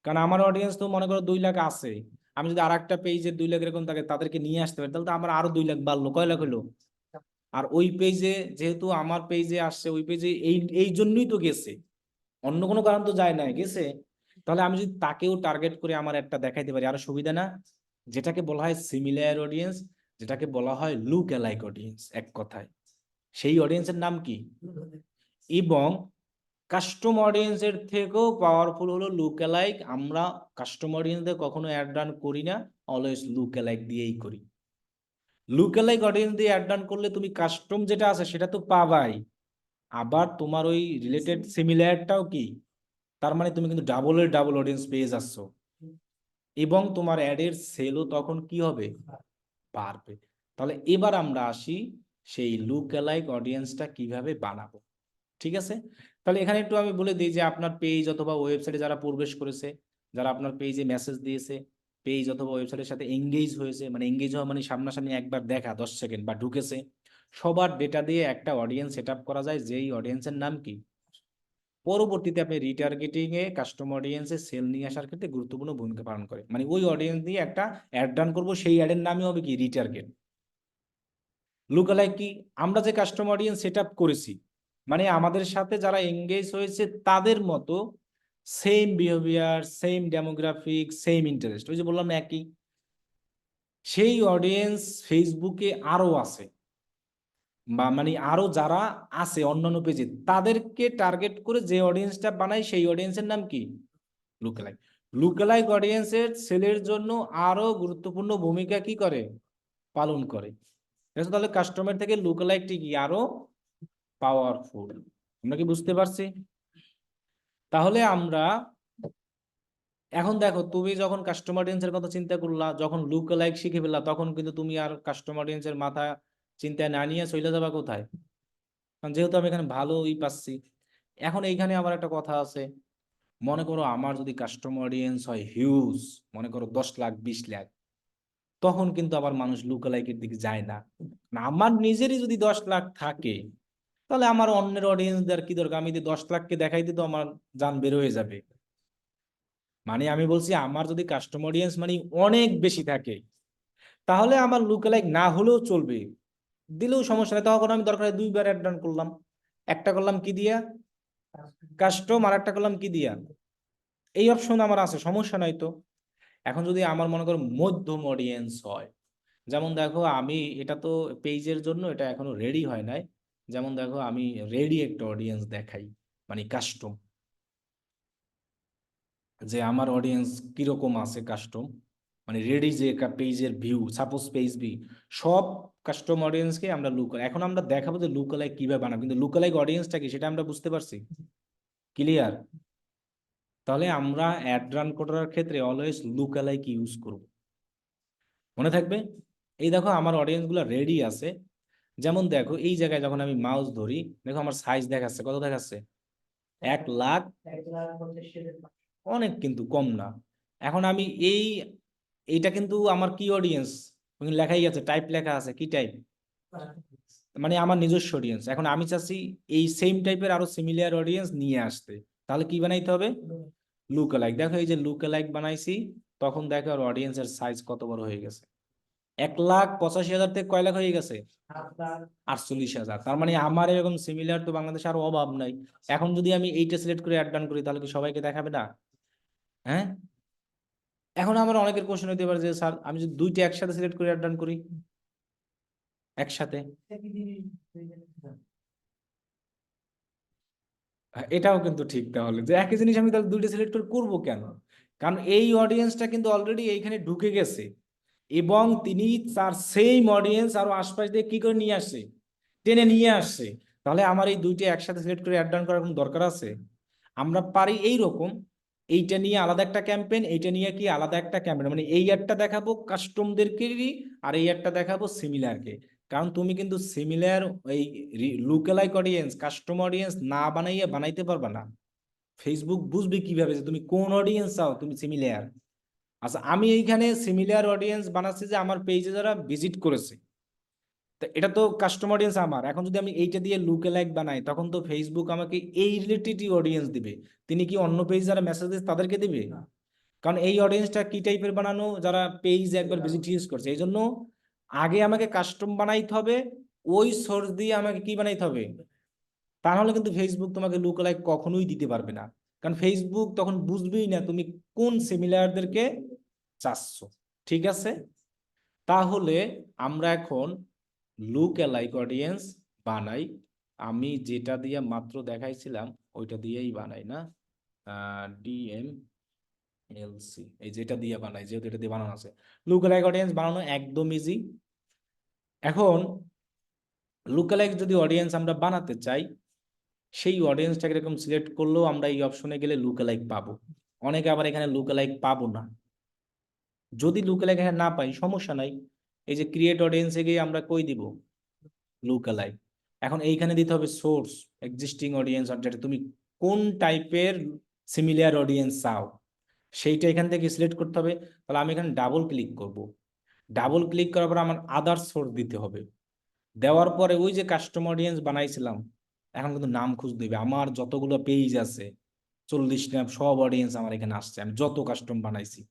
কারণ আমার অডিয়েন্স তো মনে করো 2 লাখ আছে, আমি যদি আর একটা পেজে 2 লাখ এরকম থাকে তাদেরকে নিয়ে আসতে পারি, তাহলে তো আমার আরো 2 লাখ বাড়লো, কয় লাখ হলো? আর ওই পেজে যেহেতু আমার পেজে আসছে, ওই পেজে এই এই জন্যই তো গেছে, অন্য কোনো কারণ তো যায় না, গেছে। তাহলে আমি যদি তাকেও টার্গেট করে আমার একটা দেখাইতে পারি, আরো সুবিধা না? যেটাকে বলা হয় সিমিলার অডিয়েন্স, যেটাকে বলা হয় লুক অ্যালাইক অডিয়েন্স, এক কথায় সেই অডিয়েন্সের নাম কি। এবং কাস্টম অডিয়েন্সের থেকেও পাওয়ারফুল হলো লুক অ্যালাইক। আমরা কাস্টম অডিয়েন্সদের কখনো অ্যাড রান করি না, অলওয়েজ লুক অ্যালাইক দিয়েই করি। লুক অ্যালাইক অডিয়েন্স দিয়ে অ্যাড রান করলে তুমি কাস্টম যেটা আছে সেটা তো পাবাই, আবার তোমার ওই রিলেটেড সিমিলারটাও কি, তার মানে তুমি কিন্তু ডাবলের ডাবল অডিয়েন্স পেয়ে যাচ্ছ, এবং তোমার অ্যাডের সেলও তখন কি হবে, বাড়বে। তাহলে এবার আমরা আসি সেই লুক অ্যালাইক অডিয়েন্সটা কিভাবে বানাবো। ঠিক আছে, তাহলে এখানে একটু আমি বলে দিই যে আপনার পেজ অথবা ওয়েবসাইটে যারা প্রবেশ করেছে, যারা আপনার পেজে মেসেজ দিয়েছে, পেজ অথবা ওয়েবসাইটের সাথে এঙ্গেজ হয়েছে, মানে এঙ্গেজ হওয়া মানে সামনাসামনি একবার দেখা 10 সেকেন্ড বা ঢুকেছে, সবার ডেটা দিয়ে একটা অডিয়েন্স সেট আপ করা যায়, যেই অডিয়েন্সের নাম কি। পরবর্তীতে আপনি রিটার্গেটিং এ কাস্টম অডিয়েন্সে সেল নিয়ে আসার ক্ষেত্রে গুরুত্বপূর্ণ ভূমিকা পালন করে। মানে ওই অডিয়েন্স দিয়ে একটা অ্যাড রান করবো, সেই অ্যাডের নামই হবে কি, রিটার্গেট। লুকালাইক কি, আমরা যে কাস্টম অডিয়েন্স সেট আপ করেছি, মানে আমাদের সাথে যারা এঙ্গেজ হয়েছে তাদের মতো same behaviour, same demographic, same interest, ওই যে বললাম একই, সেই অডিয়েন্স ফেসবুকে আরো আছে, বা মানে আরো যারা আছে অন্যান্য পেজে, তাদেরকে টার্গেট করে যে অডিয়েন্সটা বানায় সেই অডিয়েন্সের নাম কি, লুকালাইক। লুকালাইক অডিয়েন্সের সেলের জন্য আরো গুরুত্বপূর্ণ ভূমিকা কি করে, পালন করে। ঠিক আছে, তাহলে কাস্টমার থেকে লুকালাইকটি কি আরো পাওয়ারফুল। আমরা কি বুঝতে পারছি? তাহলে আমরা এখন দেখো, তুমি যখন কাস্টমার অডিয়েন্সের কথা চিন্তা করলা, যখন লুক লাইক শিখে ফেললা, তখন কিন্তু তুমি আর কাস্টমার অডিয়েন্সের মাথা চিন্তায় না নিয়ে চলে যাবা কোথায়? কারণ যেহেতু আমি এখানে ভালোই পাচ্ছি। এখন এইখানে আবার একটা কথা আছে, মনে করো আমার যদি কাস্টমার অডিয়েন্স হয় হিউজ, মনে করো 10 লাখ 20 লাখ, তখন কিন্তু আবার মানুষ লুক লাইকের দিকে যায় না। না, আমার নিজেরই যদি 10 লাখ থাকে, তাহলে আমার অন্যের অডিয়েন্সদের কি দরকার, আমি যদি 10 লাখকে দেখাই দিই তো আমার জান বের হয়ে যাবে। মানে আমি বলছি আমার যদি কাস্টমার অডিয়েন্স মানে অনেক বেশি থাকে, তাহলে আমার লুকালাইক না হলেও চলবে, দিলেও সমস্যা নেই, তখন আমি দরকার হয় 2বার অ্যাড রান করলাম। একটা করলাম কি দিয়া, কাস্টম, আর একটা করলাম কি দিয়া, এই অপশন আমার আছে, সমস্যা নাই তো। এখন যদি আমার মনে করো মধ্যম অডিয়েন্স হয়, যেমন দেখো আমি এটা তো পেজের জন্য এটা এখনো রেডি হয় নাই, যেমন দেখো আমি রেডি একটা অডিয়েন্স দেখাই, মানে কাস্টম, যে আমার অডিয়েন্স কিরকম আছে কাস্টম, মানে রেডি যে পেজের ভিউ, সাপোজ পেজ বি, সব কাস্টম অডিয়েন্সকে আমরা লুক, এখন আমরা দেখাবো যে লুক লাইক কিভাবে বানাবো, কিন্তু লুক লাইক অডিয়েন্সটা কি সেটা আমরা বুঝতে পারছি, ক্লিয়ার? তাহলে আমরা অ্যাড রান করার ক্ষেত্রে অলওয়েজ লুক অ্যালাইক ইউজ করব, মনে থাকবে। এই দেখো আমার অডিয়েন্স গুলো রেডি আছে। যেমন দেখো এই জায়গায় যখন আমি মাউস ধরি, দেখো আমার সাইজ দেখাচ্ছে, কত দেখাচ্ছে, 1,00,000, অনেক কিন্তু কম না। এখন আমি এইটা কিন্তু আমার কি অডিয়েন্স, লেখাই আছে, টাইপ লেখা আছে, কি টাইপ, মানে আমার নিজস্ব অডিয়েন্স। এখন আমি চাচ্ছি এই সেম টাইপের আরো সিমিলার অডিয়েন্স নিয়ে আসতে, তাহলে কি বানাইতে হবে, লুক অ্যালাইক। দেখো এই যে লুক অ্যালাইক বানাইছি, তখন দেখো আর অডিয়েন্সের সাইজ কত বড় হয়ে গেছে, 1,85,000 থেকে কয় লাখ হয়ে গেছে, 48,000। তার মানে আমার এরকম সিমিলার তো বাংলাদেশে আরো অভাব নাই। এখন যদি আমি এইটা সিলেক্ট করে অ্যাড ডান করি, তাহলে কি সবাইকে দেখাবে না? হ্যাঁ। এখন আমার অনেকের কোশ্চেন হতে পারে যে স্যার আমি যদি দুইটা একসাথে সিলেক্ট করে অ্যাড ডান করি, একসাথে, এটাও কিন্তু ঠিক। তাহলে যে একই জিনিস আমি তাহলে দুইটা সিলেক্ট করে করবো কেন? কারণ এই অডিয়েন্সটা কিন্তু অলরেডি এইখানে ঢুকে গেছে, এবং তিনি তার সেম অডিয়েন্স আরো আশপাশ দিয়ে কি করে নিয়ে আসছে, টেনে নিয়ে আসছে। তাহলে আমার এই দুইটা একসাথে সিলেক্ট করে অ্যাড ডান করার কোনো দরকার আছে? আমরা পারি এই রকম, এইটা নিয়ে আলাদা একটা ক্যাম্পেইন, এইটা নিয়ে কি আলাদা একটা ক্যাম্পেইন, মানে এই অ্যাডটা দেখাবো কাস্টমদেরকেই আর এই অ্যাডটা দেখাবো সিমিলারকে। কারণ তুমি কিন্তু সিমিলার এই লুকালাইক অডিয়েন্স, কাস্টম অডিয়েন্স না বানাইয়া বানাইতে পারবা না। ফেসবুক বুঝবে কিভাবে যে তুমি কোন অডিয়েন্স চাও, তুমি সিমিলার। আচ্ছা, আমি এইখানে সিমিলার অডিয়েন্স বানাচ্ছি যে আমার পেজে যারা ভিজিট করেছে, তো এটা তো কাস্টম অডিয়েন্স আমার। এখন যদি আমি এইটা দিয়ে লুকে লাইক বানাই, তখন তো ফেসবুক আমাকে এই রিলেটেডই অডিয়েন্স দিবে। তিনি কি অন্য পেজ যারা মেসেজ দিচ্ছে তাদেরকে দিবে? কারণ এই অডিয়েন্সটা কি টাইপের বানানো, যারা পেজ একবার ভিজিট ইউজ করছে। এই জন্য আগে আমাকে কাস্টম বানাইতে হবে, ওই সোর্স দিয়ে আমাকে কি বানাইতে হবে। তা নাহলে কিন্তু ফেসবুক তোমাকে লুক লাইক কখনোই দিতে পারবে না, কারণ ফেসবুক তখন বুঝবেই না তুমি কোন সিমিলারদেরকে চাচ্ছ। ঠিক আছে, তাহলে আমরা এখন লুক অ্যালাইক অডিয়েন্স বানাই। আমি যেটা দিয়ে মাত্র দেখাইছিলাম ওইটা দিয়েই বানাই না, ডিএম এলসি, এই যেটা দিয়ে বানাই, যেহেতু এটা দিয়ে বানানো আছে। লুক অ্যালাইক অডিয়েন্স বানানো একদম ইজি। এখন লুক অ্যালাইক যদি অডিয়েন্স আমরা বানাতে চাই, সেই অডিয়েন্সটাকে এরকম সিলেক্ট করলেও আমরা এই অপশনে গেলে লুক অ্যালাইক পাবো। অনেকে আবার এখানে লুক অ্যালাইক পাবো না। যদি লুক অ্যালাইক এখানে না পাই, সমস্যা নাই, এই যে ক্রিয়েট অডিয়েন্সে গিয়ে আমরা কই দিব, লুক অ্যালাইক। এখন এইখানে দিতে হবে সোর্স, এক্সিস্টিং অডিয়েন্স, আর যেটা তুমি কোন টাইপের সিমিলার অডিয়েন্স চাও সেইটা এখান থেকে সিলেক্ট করতে হবে। তাহলে আমি এখানে ডাবল ক্লিক করব। ডাবল ক্লিক করার পর আমার আদার সোর্স দিতে হবে। দেওয়ার পরে ওই যে কাস্টম অডিয়েন্স বানাইছিলাম, এখন কিন্তু নাম খুঁজ দিবে। আমার যতগুলো পেজ আছে 40টা, সব অডিয়েন্স আমার এখানে আসছে, আমি যত কাস্টম বানাইছি।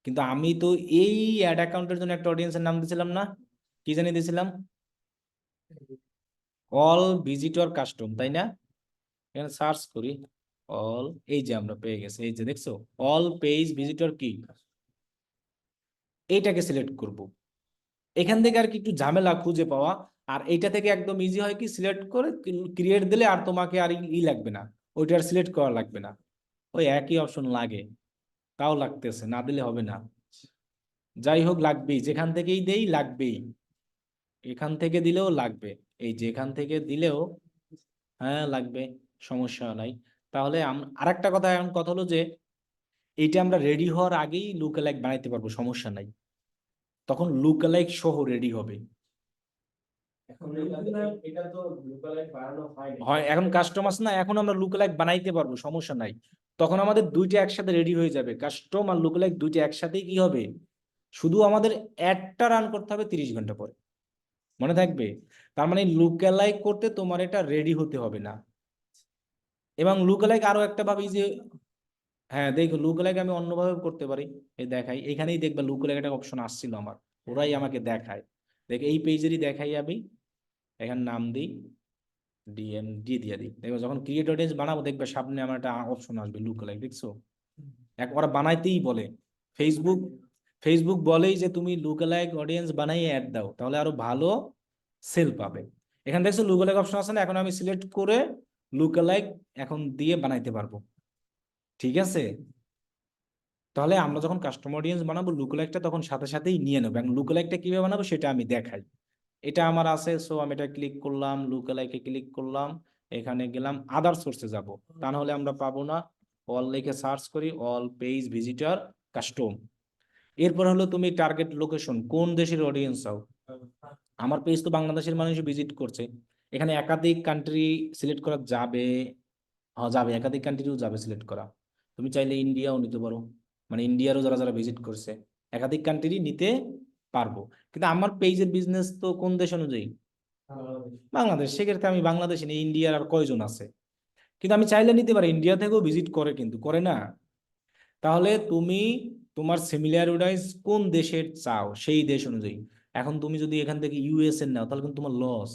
কিন্তু আমি তো এই অ্যাড অ্যাকাউন্টের জন্য একটা অডিয়েন্সের নাম দিয়েছিলাম না, কি জানি দিয়েছিলাম, অল ভিজিটর কাস্টম, তাই না? এখানে সার্চ করি অল, এই যে আমরা পেয়ে গেছি, এই যে দেখছো অল পেজ ভিজিটর কি, এইটাকে সিলেক্ট করব। এখান থেকে আর কি একটু ঝামেলা খুঁজে পাওয়া, আর এইটা থেকে একদম ইজি হয় কি, সিলেক্ট করে ক্রিয়েট দিলে আর তোমাকে আর লাগবে না, ওইটা আর সিলেক্ট করা লাগবে না। ওই একই অপশন লাগে, তাও লাগতেছে, না দিলে হবে না। যাই হোক, লাগবেই, যেখান থেকেই দেই লাগবেই, এখান থেকে দিলেও লাগবে, এই যেখান থেকে দিলেও, হ্যাঁ লাগবে, সমস্যা নাই। তাহলে আরেকটা কথা, এখন কথা হলো যে এইটা আমরা রেডি হওয়ার আগেই লুক অ্যালাইক বানাইতে পারবো, সমস্যা নাই। তখন লুক অ্যালাইক সহ রেডি হবে। হয় এখন কাস্টমার না, এখন আমরা লুক অ্যালাইক বানাইতে পারবো, সমস্যা নাই। তখন আমাদের দুইটা একসাথে রেডি হয়ে যাবে, কাস্টম আর লুক অ্যালাইক দুইটা একসাথেই কি হবে, শুধু আমাদের অ্যাডটা রান করতে হবে 30 ঘন্টা পরে, মনে থাকবে। তার মানে লুক অ্যালাইক করতে তোমার এটা রেডি হতে হবে না। এবং লুক অ্যালাইক আরো একটা ভাবে যে, হ্যাঁ দেখো লুক অ্যালাইক আমি অন্যভাবে করতে পারি। এই দেখাই, এখানেই দেখবা লুক অ্যালাইক একটা অপশন আসছিল আমার, ওরাই আমাকে দেখায়। দেখ এই পেজেরই দেখাই আমি, এখানে নাম দিই ডিএম দিয়ে দিই, দেখবে যখন ক্রিয়েট অডিয়েন্স বানাবো দেখবে সামনে আমার একটা অপশন আসবে লুক অ্যালাইক, দেখছো? ওরা বানাইতেই বলে, ফেসবুক ফেসবুক বলেই যে তুমি লুক অ্যালাইক অডিয়েন্স বানাই অ্যাড দাও, তাহলে আরো ভালো সেল পাবে। এখানে দেখছো লুক অ্যালাইক অপশন আছে না, এখন আমি সিলেক্ট করে লুক অ্যালাইক এখন দিয়ে বানাইতে পারবো। ঠিক আছে, তাহলে আমরা যখন কাস্টমার অডিয়েন্স বানাবো লুকলাইকটা তখন সাথে সাথেই নিয়ে নেবো, এবং লুকলাইকটা কিভাবে বানাবো সেটা আমি দেখাই। এটা আমার আছে, সো আমি এটা ক্লিক করলাম, লুকলাইকে ক্লিক করলাম, এখানে গেলাম, আদার সোর্সে যাব, তা নাহলে আমরা পাবো না। অল লিখে সার্চ করি, অল পেজ ভিজিটর কাস্টম। এরপর হলো তুমি টার্গেট লোকেশন, কোন দেশের অডিয়েন্স চাও। আমার পেজ তো বাংলাদেশের মানুষ ভিজিট করছে, এখানে একাধিক কান্ট্রি সিলেক্ট করা যাবে। হ্যাঁ যাবে, একাধিক কান্ট্রিও যাবে সিলেক্ট করা। তুমি চাইলে ইন্ডিয়াও নিতে পারো, মানে ইন্ডিয়ারও যারা যারা ভিজিট করছে একাধিক কান্ট্রি নিতে পারবো। কিন্তু আমার পেজের বিজনেস তো কোন দেশ অনুযায়ী, বাংলাদেশ, সেক্ষেত্রে আমি বাংলাদেশে নিই, ইন্ডিয়ার আর কয়জন আছে। কিন্তু আমি চাইলে নিতে পারি, ইন্ডিয়া থেকেও ভিজিট করে, কিন্তু করে না। তাহলে তুমি তোমার সিমিলারিটিজ কোন দেশের চাও সেই দেশ অনুযায়ী। এখন তুমি যদি এখান থেকে ইউএস এর নাও তাহলে কিন্তু তোমার লস।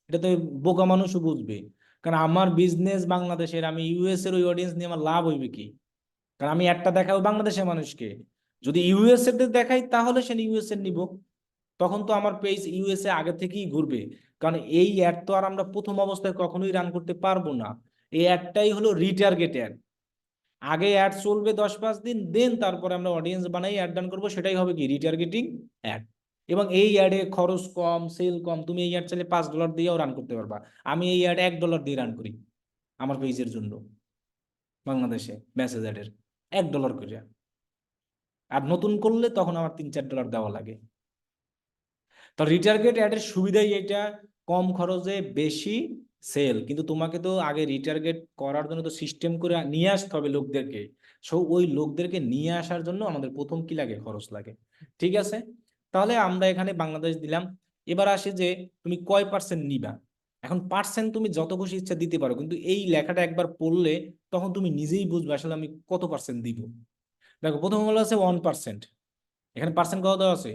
এটা তো বোকা মানুষও বুঝবে, কারণ আমার বিজনেস বাংলাদেশের, আমি ইউএস এর ওই অডিয়েন্স নিয়ে আমার লাভ হইবে কি? কারণ আমি একটা দেখাবো বাংলাদেশের মানুষকে, যদি ইউএস এর দেখাই তাহলে সে ইউএস এর নিব, তখন তো আমার পেজ ইউএসএ আগে থেকেই ঘুরবে। কারণ এই অ্যাড তো আর আমরা প্রথম অবস্থায় কখনোই রান করতে পারবো না। এই অ্যাডটাই হলো রিটার্গেট অ্যাড। আগে অ্যাড চলবে 10-5 দিন, দেন তারপরে আমরা অডিয়েন্স বানাই অ্যাড রান করবো, সেটাই হবে কি রিটার্গেটিং অ্যাড। এবং এই অ্যাডে খরচ কম, সেল কম, তুমি এই অ্যাড চাইলে $5 দিয়েও রান করতে পারবা। আমি এই অ্যাড $1 দিয়ে রান করি আমার পেজের জন্য, বাংলাদেশে মেসেজ অ্যাডের $1 করে। আর নতুন করলে তখন আমার $3-4 দেওয়া লাগে। তো রিটার্গেট অ্যাডের সুবিধাই এটা, কম খরচে বেশি সেল। কিন্তু তোমাকে তো আগে রিটার্গেট করার জন্য তো সিস্টেম করে নিয়ে আসতে হবে লোকদেরকে। সো ওই লোকদেরকে নিয়ে আসার জন্য আমাদের প্রথম কি লাগে, খরচ লাগে। ঠিক আছে, তাহলে আমরা এখানে বাংলাদেশ দিলাম। এবার আসে যে তুমি কয় পার্সেন্ট নিবা। এখন পার্সেন্ট তুমি যত খুশি ইচ্ছা দিতে পারো, কিন্তু এই লেখাটা একবার পড়লে তখন তুমি নিজেই বুঝবে আসলে আমি কত পার্সেন্ট দিব। দেখো প্রথম বলা আছে 1%, এখানে পার্সেন্ট কত দেওয়া আছে,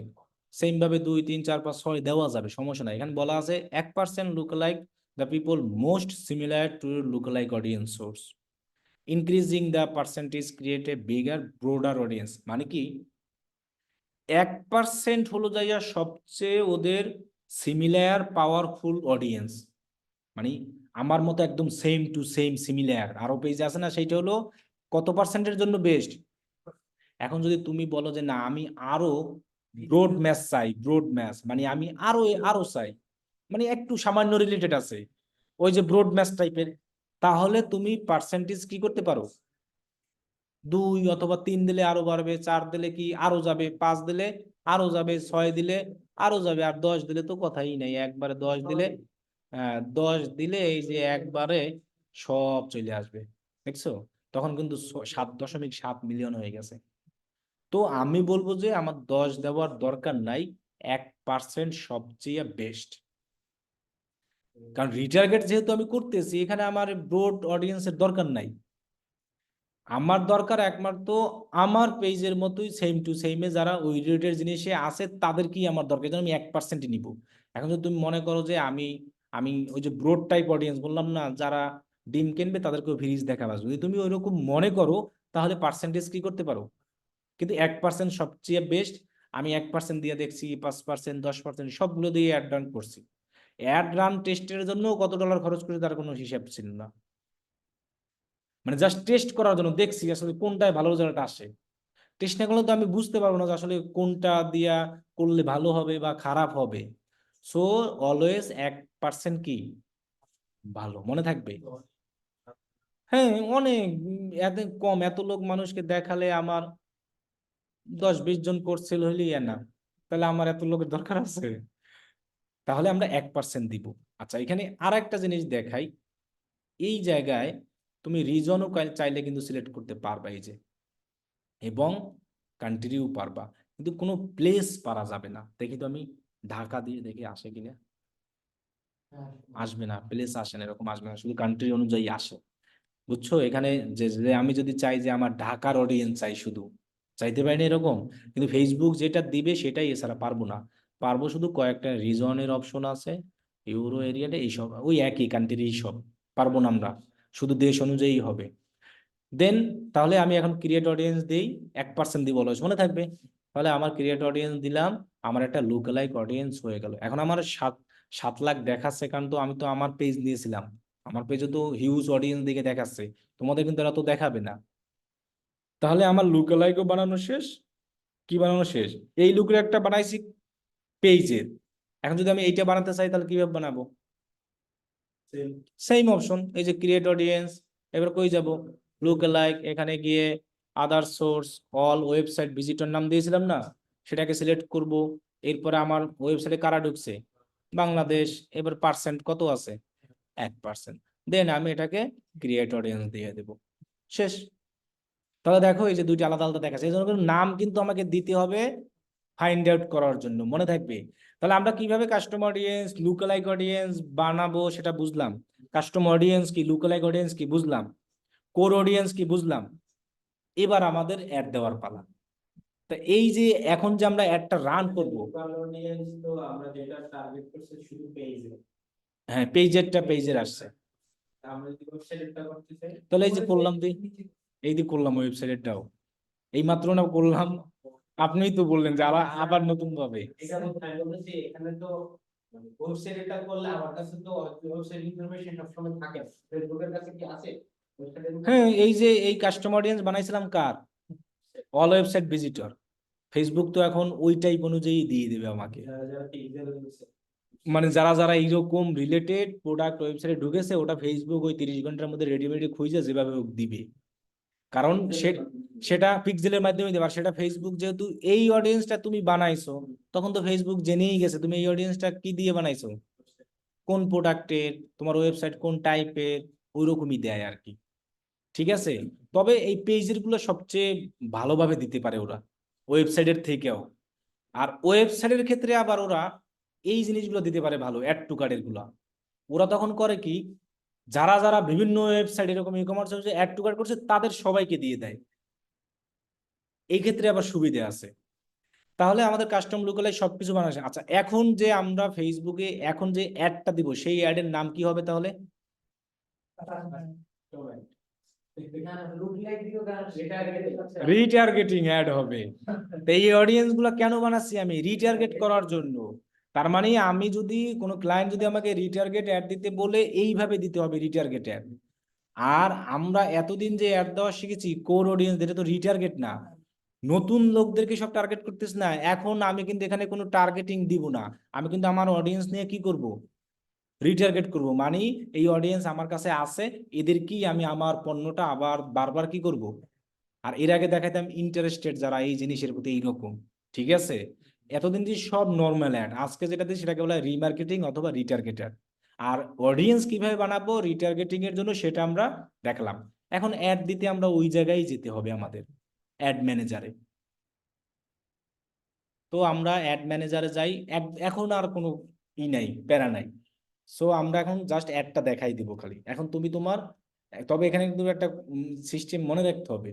সেম ভাবে 2, 3, 4, 5, 6 দেওয়া যাবে, সমস্যা নাই। এখানে বলা আছে 1% look like the people most similar to look like audience source, increasing the percentage create a bigger brooder audience. মানে কি, 1% হলো যাইয়া সবচেয়ে ওদের সিমিলার পাওয়ারফুল অডিয়েন্স, মানে আমার মতো একদম সেম টু সেম সিমিলার আরো পেজ আছে না, সেইটা হলো কত পার্সেন্টের জন্য বেস্ট। এখন যদি তুমি বলো যে না আমি আরো ব্রড ম্যাচ চাই, ব্রড ম্যাচ মানে আমি আরো আরো চাই, মানে একটু সামান্য রিলেটেড আছে, ওই যে ব্রড ম্যাচ টাইপের, তাহলে তুমি পার্সেন্টেজ কি করতে পারো, 2 অথবা 3 দিলে আরো বাড়বে, 4 দিলে কি আরো যাবে, 5 দিলে আরো যাবে, 6 দিলে আরো যাবে, আর 10 দিলে তো কথাই নাই, একবারে 10 দিলে, 10 দিলে এই যে একবারে সব চলে আসবে। দেখছো, তখন কিন্তু 7.7 মিলিয়ন হয়ে গেছে। তো আমি বলবো যে আমার 10 দেওয়ার দরকার নাই, 1% সবচেয়ে বেস্ট। কারণ রিটার্গেট যেহেতু আমি করতেছি, এখানে আমার ব্রড অডিয়েন্সের দরকার নাই। আমার দরকার একমাত্র আমার পেজের মতোই সেম টু সেমে যারা ওই রিলেটেড জিনিসে আছে তাদেরকেই আমার দরকার, যেন আমি 1%ই নিব। এখন যদি তুমি মনে করো যে আমি আমি ওই যে ব্রড টাইপ অডিয়েন্স বললাম না, যারা ডিম কিনবে তাদেরকেও ফ্রিজ দেখাবা, যদি তুমি ওইরকম মনে করো তাহলে পার্সেন্টেজ কি করতে পারো, কিন্তু 1% সবচেয়ে বেস্ট। আমি 1% দিয়ে দেখছি, 5%, 10% সবগুলো দিয়ে অ্যাড রান করছি। অ্যাড রান টেস্টের জন্য কত ডলার খরচ করে তার কোনো হিসাব ছিল না, মানে জাস্ট টেস্ট করার জন্য দেখছি আসলে কোনটায় ভালো রেজাল্ট আসে। টেস্ট না করলে তো আমি বুঝতে পারবো না যে আসলে কোনটা দিয়া করলে ভালো হবে বা খারাপ হবে। সো অলওয়েজ 1% কি ভালো, মনে থাকবে। হ্যাঁ অনেক, এত কম, এত লোক মানুষকে দেখালে আমার 10-20 জন করছিল হইলে না, তাহলে আমার এত লোকের দরকার আছে। তাহলে আমরা 1% দিব। আচ্ছা এখানে আর একটা জিনিস দেখাই, এই জায়গায় তুমি রিজনও চাইলে কিন্তু সিলেক্ট করতে পারবা, এই যে, এবং কান্ট্রিও পারবা, কিন্তু কোনো প্লেস পারা যাবে না। দেখি তো আমি ঢাকা দিয়ে দেখি আসে কিনা, আসবে না, প্লেস আসে না, এরকম আসবে না, শুধু কান্ট্রি অনুযায়ী আসে। বুঝছো, এখানে যে যে আমি যদি চাই যে আমার ঢাকার অডিয়েন্স চাই শুধু, চাইতে পারি না এরকম। কিন্তু ফেসবুক যেটা দিবে সেটাই, এছাড়া পারবো না। পারবো শুধু কয়েকটা রিজনের অপশন আছে, ইউরো এরিয়াতে এইসব, ওই একই কান্ট্রি এইসব পারবো না আমরা, শুধু দেশ অনুযায়ী হবে। দেন তাহলে আমি এখন ক্রিয়েট অডিয়েন্স দিই, 1% দিব অলওয়েজ, মনে থাকবে। তাহলে আমার ক্রিয়েট অডিয়েন্স দিলাম, আমার একটা লুকালাইক অডিয়েন্স হয়ে গেল। এখন আমার 7 লাখ দেখাচ্ছে, কারণ তো আমি তো আমার পেজ দিয়েছিলাম, আমার পেজে তো হিউজ অডিয়েন্স দিকে দেখাচ্ছে, তোমাদের কিন্তু এরা তো দেখাবে না। তাহলে আমার লুকালাইকও বানানো শেষ, কি বানানো শেষ, এই লুকের একটা বানাইছি পেজের। এখন যদি আমি এইটা বানাতে চাই তাহলে কিভাবে বানাবো, সেম অপশন, এই যে ক্রিয়েট অডিয়েন্স, এবার কই যাব, লুক লাইক, এখানে গিয়ে other source, all website visitor নাম দিয়েছিলাম না, সেটাকে সিলেক্ট করব। এরপরে আমার ওয়েবসাইটে কারা ঢুকছে, বাংলাদেশ, এবার পার্সেন্ট কত আছে, 1%। দেন আমি এটাকে ক্রিয়েট অডিয়েন্স দিয়ে দেব, শেষ। তাহলে দেখো এই যে দুইটা আলাদা আলাদা দেখাচ্ছে, এই জন্য করে নাম কিন্তু আমাকে দিতে হবে ফাইন্ড আউট করার জন্য, মনে থাকবে। তাহলে আমরা কিভাবে কাস্টম অডিয়েন্স, লুকালাইক অডিয়েন্স বানাবো সেটা বুঝলাম, কাস্টম অডিয়েন্স কি, লুকালাইক অডিয়েন্স কি বুঝলাম, কোর অডিয়েন্স কি বুঝলাম। এবার আমাদের অ্যাড দেওয়ার পালা। তা এই যে এখন যে আমরা অ্যাডটা রান করব, তো আমরা যেটা টার্গেট করছি শুধু পেজে, হ্যাঁ পেজেরটা পেজের আসছে, আমরা যদি ওয়েবসাইটটা করতে চাই তাহলে এই যে করলাম এই যে করলাম ওয়েবসাইটটাও এই মাত্র না করলাম, আপনিই তো বললেন যে আবার আবার নতুন ভাবে। এটা আমি বলতেছি এখানে তো ওয়েবসাইটটা করলে আমার কাছে তো ওয়েবসাইট ইনফরমেশন সবসময় থাকে, ফেসবুকের কাছে কি আছে হ্যাঁ এই যে এই কাস্টম অডিয়েন্স বানাইছিলাম কার, অল ওয়েবসাইট ভিজিটর, ফেসবুক তো এখন ওই টাইপ অনুযায়ী দিয়ে দেবে আমাকে, মানে যারা যারা এইরকম রিলেটেড প্রোডাক্ট ওয়েবসাইটে ঢুকেছে ওটা ফেসবুক ওই 30 ঘন্টার মধ্যে রেডিমেডি খুঁজে যেভাবে হোক দিবে। কারণ সেটা পিক্সেলের মাধ্যমে দেবে, আর সেটা ফেসবুক যেহেতু এই অডিয়েন্সটা তুমি বানাইছো, তখন তো ফেসবুক জেনেই গেছে তুমি এই অডিয়েন্সটা কি দিয়ে বানাইছো, কোন প্রোডাক্টের, তোমার ওয়েবসাইট কোন টাইপের, ওই রকমই দেয় আর কি। ঠিক আছে, তবে এই পেজের গুলো সবচেয়ে ভালোভাবে দিতে পারে ওরা ওয়েবসাইটের থেকেও। আর ওয়েবসাইটের ক্ষেত্রে আবার ওরা এই জিনিসগুলো দিতে পারে ভালো, অ্যাড টু কার্ডের গুলা। ওরা তখন করে কি, যারা যারা বিভিন্ন ওয়েবসাইট এরকম e commerce add to cart করছে তাদের সবাইকে দিয়ে দেয়, এই ক্ষেত্রে আবার সুবিধা আছে। তাহলে আমাদের কাস্টম লুকালে সবকিছু বানাচ্ছে। আচ্ছা এখন যে আমরা ফেসবুকে এখন যে অ্যাডটা দিব সেই অ্যাডের নাম কি হবে তাহলে, রিটার্গেটিং অ্যাড হবে। তো এই অডিয়েন্স গুলো কেন বানাচ্ছি আমি, রিটার্গেট করার জন্য। তার মানে আমি যদি কোনো ক্লায়েন্ট যদি আমাকে রিটার্গেট অ্যাড দিতে বলে এইভাবে দিতে হবে রিটার্গেট অ্যাড। আর আমরা এতদিন যে অ্যাড দেওয়া শিখেছি কোর অডিয়েন্স, এটা তো রিটার্গেট না, নতুন লোকদেরকে সব টার্গেট করতেছ না। এখন আমি কিন্তু এখানে কোনো টার্গেটিং দিব না, আমি কিন্তু আমার অডিয়েন্স নিয়ে কি করব, রিটার্গেট করব। মানে এই অডিয়েন্স আমার কাছে আছে, এদের কি আমি আমার পণ্যটা আবার বারবার কি করব। আর এর আগে দেখাতাম ইন্টারেস্টেড যারা এই জিনিসের প্রতি এইরকম। ঠিক আছে, এতদিন যে সব নর্মাল অ্যাড, আজকে যেটা দিই সেটাকে বলা হয় রিমার্কেটিং অথবা রিটার্গেটার। আর অডিয়েন্স কিভাবে বানাবো রিটার্গেটিং এর জন্য সেটা আমরা দেখলাম। এখন অ্যাড দিতে আমরা ওই জায়গায় যেতে হবে আমাদের, অ্যাড ম্যানেজারে। তো আমরা অ্যাড ম্যানেজারে যাই, এখন আর কোনো ই নাই, প্যারা নাই। সো আমরা এখন জাস্ট অ্যাডটা দেখাই দিব খালি। এখন তুমি তোমার, তবে এখানে কিন্তু একটা সিস্টেম মনে রাখতে হবে,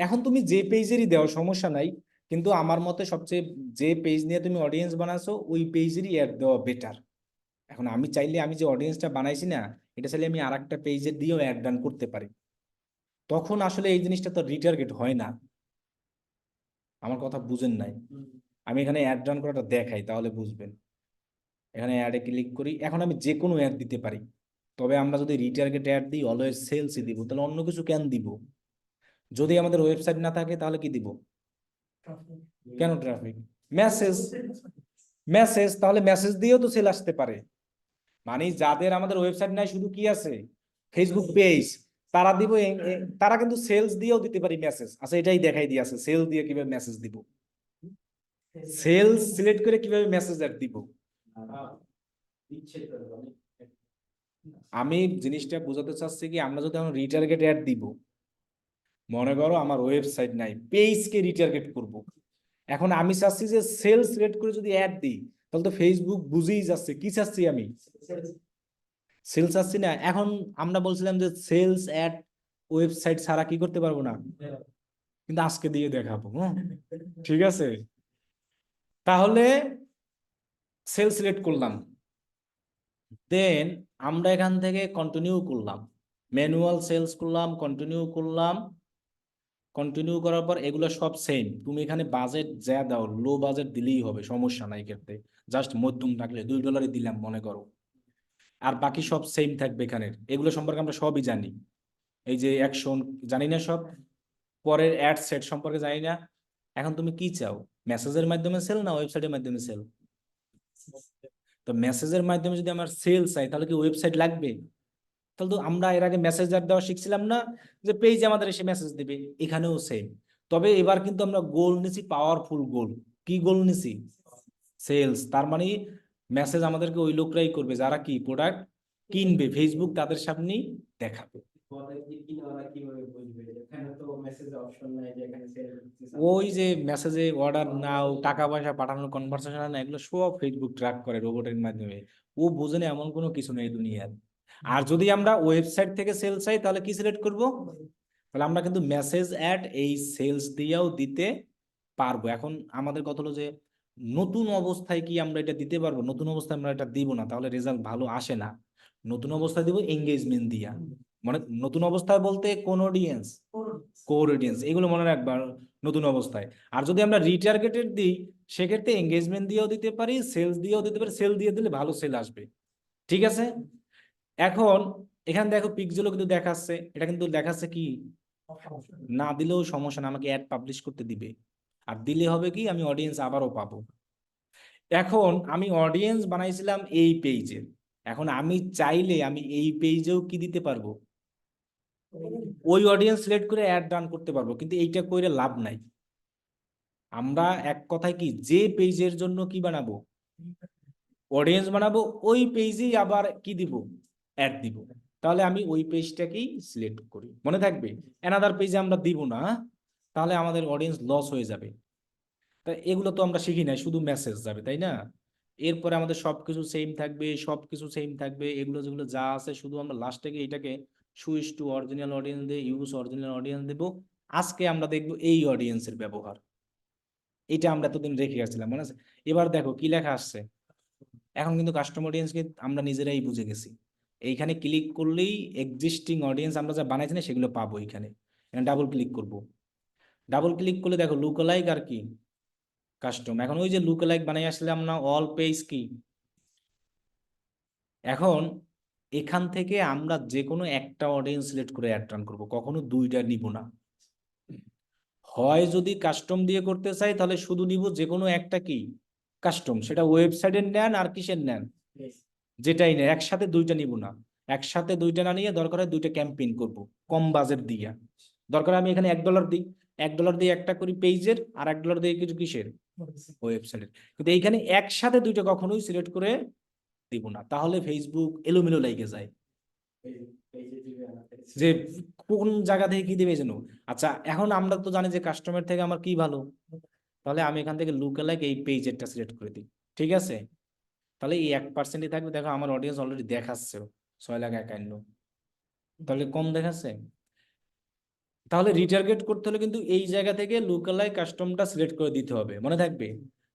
এখন তুমি যে পেজেরই দাও সমস্যা নাই, কিন্তু আমার মতে সবচেয়ে যে পেজ নিয়ে তুমি অডিয়েন্স বানাচ্ছো ওই পেজেরই অ্যাড দেওয়া বেটার। এখন আমি চাইলে আমি যে অডিয়েন্সটা বানাইছি না, এটা চাইলে আমি আর একটা পেজের দিয়েও অ্যাড রান করতে পারি, তখন আসলে এই জিনিসটা তো রিটার্গেট হয় না। আমার কথা বুঝেন নাই, আমি এখানে অ্যাড রান করাটা দেখাই তাহলে বুঝবেন। এখানে অ্যাডে ক্লিক করি, এখন আমি যে কোনো অ্যাড দিতে পারি। তবে আমরা যদি রিটার্গেট অ্যাড দিই অলওয়েজ সেলসই দিব, তাহলে অন্য কিছু কেন দিব। যদি আমাদের ওয়েবসাইট না থাকে তাহলে কি দিব, কেন ট্রাফিক, মেসেজ, মেসেজ, তাহলে মেসেজ দিয়েও তো সেল আসতে পারে। মানে যাদের আমাদের ওয়েবসাইট নাই শুধু কি আছে ফেসবুক পেজ, তারা দিব তারা কিন্তু সেলস দিয়েও দিতে পারি মেসেজ। আচ্ছা এটাই দেখাই দিয়ে আছে সেলস দিয়ে কিভাবে মেসেজ দিব, সেলস সিলেক্ট করে কিভাবে মেসেজ অ্যাড দিব। আমি জিনিসটা বোঝাতে চাচ্ছি কি, আমরা যদি এখন রিটার্গেট অ্যাড দিব, মনে করো আমার ওয়েবসাইট নাই, পেজকে রিটার্গেট করব। এখন আমি চাচ্ছি যে সেলস রেট করে যদি অ্যাড দিই, তাহলে তো ফেসবুক বুঝেই যাচ্ছে কি চাচ্ছি আমি, সেলস চাচ্ছি না। এখন আমরা বলছিলাম যে সেলস অ্যাড ওয়েবসাইট ছাড়া কি করতে পারবো না, কিন্তু আজকে দিয়ে দেখাবো। হ্যাঁ ঠিক আছে, তাহলে সেলস রেট করলাম, দেন আমরা এখান থেকে কন্টিনিউ করলাম, ম্যানুয়াল সেলস করলাম, কন্টিনিউ করলাম। কন্টিনিউ করার পর এগুলো সব সেম, তুমি এখানে বাজেট যা দাও লো বাজেট দিলেই হবে, সমস্যা নাই ক্ষেত্রে। জাস্ট মধ্যম থাকলে $2 দিলাম মনে করো, আর বাকি সব সেম থাকবে এখানে। এগুলো সম্পর্কে আমরা সবই জানি, এই যে অ্যাকশন জানি না সব, পরের অ্যাড সেট সম্পর্কে জানি না। এখন তুমি কি চাও, মেসেজের মাধ্যমে সেল না ওয়েবসাইটের মাধ্যমে সেল। তো মেসেজের মাধ্যমে যদি আমার সেল চাই তাহলে কি ওয়েবসাইট লাগবে, তাহলে তো আমরা এর আগে মেসেজ দেওয়া শিখছিলাম না, যে পেজে আমাদের এসে মেসেজ দিবে, এখানেও সেম। তবে এবার কিন্তু আমরা গোল নিছি, পাওয়ারফুল গোল। কি গোল নিছি? সেলস। তার মানে মেসেজ আমাদেরকে ওই লোকরাই করবে যারা কি প্রোডাক্ট কিনবে, ফেসবুক তাদের সামনেই দেখাবে। ওদেরকে কিনারা কিভাবে বুঝবে? এখানে তো মেসেজ অপশন নাই যে এখানে সেল করতেছে। ওই যে মেসেজে অর্ডার নাও, টাকা পয়সা পাঠানোর কনভারসেশন না, এগুলো সব ফেসবুক ট্র্যাক করে রোবটের মাধ্যমে। ও বোঝে না এমন কোনো কিছু নেই দুনিয়ার। আর যদি আমরা ওয়েবসাইট থেকে সেল চাই তাহলে কি সিলেক্ট করব? তাহলে আমরা কিন্তু মেসেজ অ্যাড এই সেলস দিয়েও দিতে পারবো। এখন আমাদের কথা হলো যে নতুন অবস্থায় কি আমরা এটা দিতে পারবো? নতুন অবস্থায় আমরা এটা দিব না, তাহলে রেজাল্ট ভালো আসে না। নতুন অবস্থায় দিব এঙ্গেজমেন্ট দিয়া। মানে নতুন অবস্থায় বলতে কোন অডিয়েন্স? কোর অডিয়েন্স, এগুলো মনে রাখবা নতুন অবস্থায়। আর যদি আমরা রিটার্গেটেড দিই সেক্ষেত্রে এঙ্গেজমেন্ট দিয়েও দিতে পারি, সেলস দিয়েও দিতে পারি। সেল দিয়ে দিলে ভালো সেল আসবে। ঠিক আছে। এখন এখানে দেখো পিক্সেলও কিন্তু দেখাচ্ছে, এটা কিন্তু দেখাচ্ছে কি না দিলেও সমস্যা না, আমাকে অ্যাড পাবলিশ করতে দিবে। আর দিলে হবে কি আমি অডিয়েন্স আবারও পাবো। এখন আমি অডিয়েন্স বানাইছিলাম এই পেজে, এখন আমি চাইলে আমি এই পেজেও কি দিতে পারবো? ওই অডিয়েন্স সিলেক্ট করে অ্যাড রান করতে পারবো, কিন্তু এইটা করে লাভ নাই। আমরা এক কথায় কি যে পেজের জন্য কি বানাবো? অডিয়েন্স বানাবো, ওই পেজেই আবার কি দিব? অ্যাড দিব। তাহলে আমি ওই পেজটাকেই সিলেক্ট করি, মনে থাকবে। অ্যানাদার পেজে আমরা দিব না, তাহলে আমাদের অডিয়েন্স লস হয়ে যাবে। তাই এগুলো তো আমরা শিখি নাই, শুধু মেসেজ যাবে, তাই না? এরপরে আমাদের সবকিছু সেম থাকবে, সবকিছু সেম থাকবে, এগুলো যেগুলো যা আছে, শুধু আমরা লাস্টে গিয়ে এটাকে সুইচ টু অরিজিনাল অডিয়েন্স দিয়ে ইউজ অরিজিনাল অডিয়েন্স দেবো। আজকে আমরা দেখবো এই অডিয়েন্সের ব্যবহার। এটা আমরা এতদিন রেখে গেছিলাম, মনে আছে? এবার দেখো কি লেখা আসছে। এখন কিন্তু কাস্টমার অডিয়েন্সকে আমরা নিজেরাই বুঝে গেছি। এইখানে ক্লিক করলেই এক্সিস্টিং অডিয়েন্স আমরা যা বানাইছি না সেগুলো পাবো। এখানে ডাবল ক্লিক করব। ডাবল ক্লিক করলে দেখো লুকালাইক আর কি কাস্টম। এখন ওই যে লুকালাইক বানাই আসলাম না, অল পেজ কি। এখন এখান থেকে আমরা যে কোনো একটা অডিয়েন্স সিলেক্ট করে অ্যাড রান করবো, কখনো দুইটা নিব না। হয় যদি কাস্টম দিয়ে করতে চাই তাহলে শুধু নিব যে কোনো একটা কি কাস্টম, সেটা ওয়েবসাইটের নেন আর কিসের নেন, যেটাই নেন, একসাথে দুইটা নিব না। একসাথে দুইটা না নিয়ে দরকার হয় দুইটা ক্যাম্পেইন করব কম বাজেট দিয়ে। দরকার আমি এখানে $1 দিই, $1 দিয়ে একটা করি পেজের, আর $1 দিয়ে কিছু কিসের, ওয়েবসাইটের। কিন্তু এইখানে একসাথে দুইটা কখনোই সিলেক্ট করে দিব না, তাহলে ফেসবুক এলোমেলো লেগে যায় যে কোন জায়গা থেকে কি দিবে যেন। আচ্ছা এখন আমরা তো জানি যে কাস্টমার থেকে আমার কি ভালো, তাহলে আমি এখান থেকে লুকালাইক এই পেজেরটা সিলেক্ট করে দিই। ঠিক আছে। তাহলে এই 1%ই থাকবে। দেখো আমার অডিয়েন্স অলরেডি দেখাচ্ছে 6,51,000, তাহলে কম দেখাচ্ছে। তাহলে রিটার্গেট করতে হলে কিন্তু এই জায়গা থেকে লুকালাইক কাস্টমটা সিলেক্ট করে দিতে হবে, মনে থাকবে।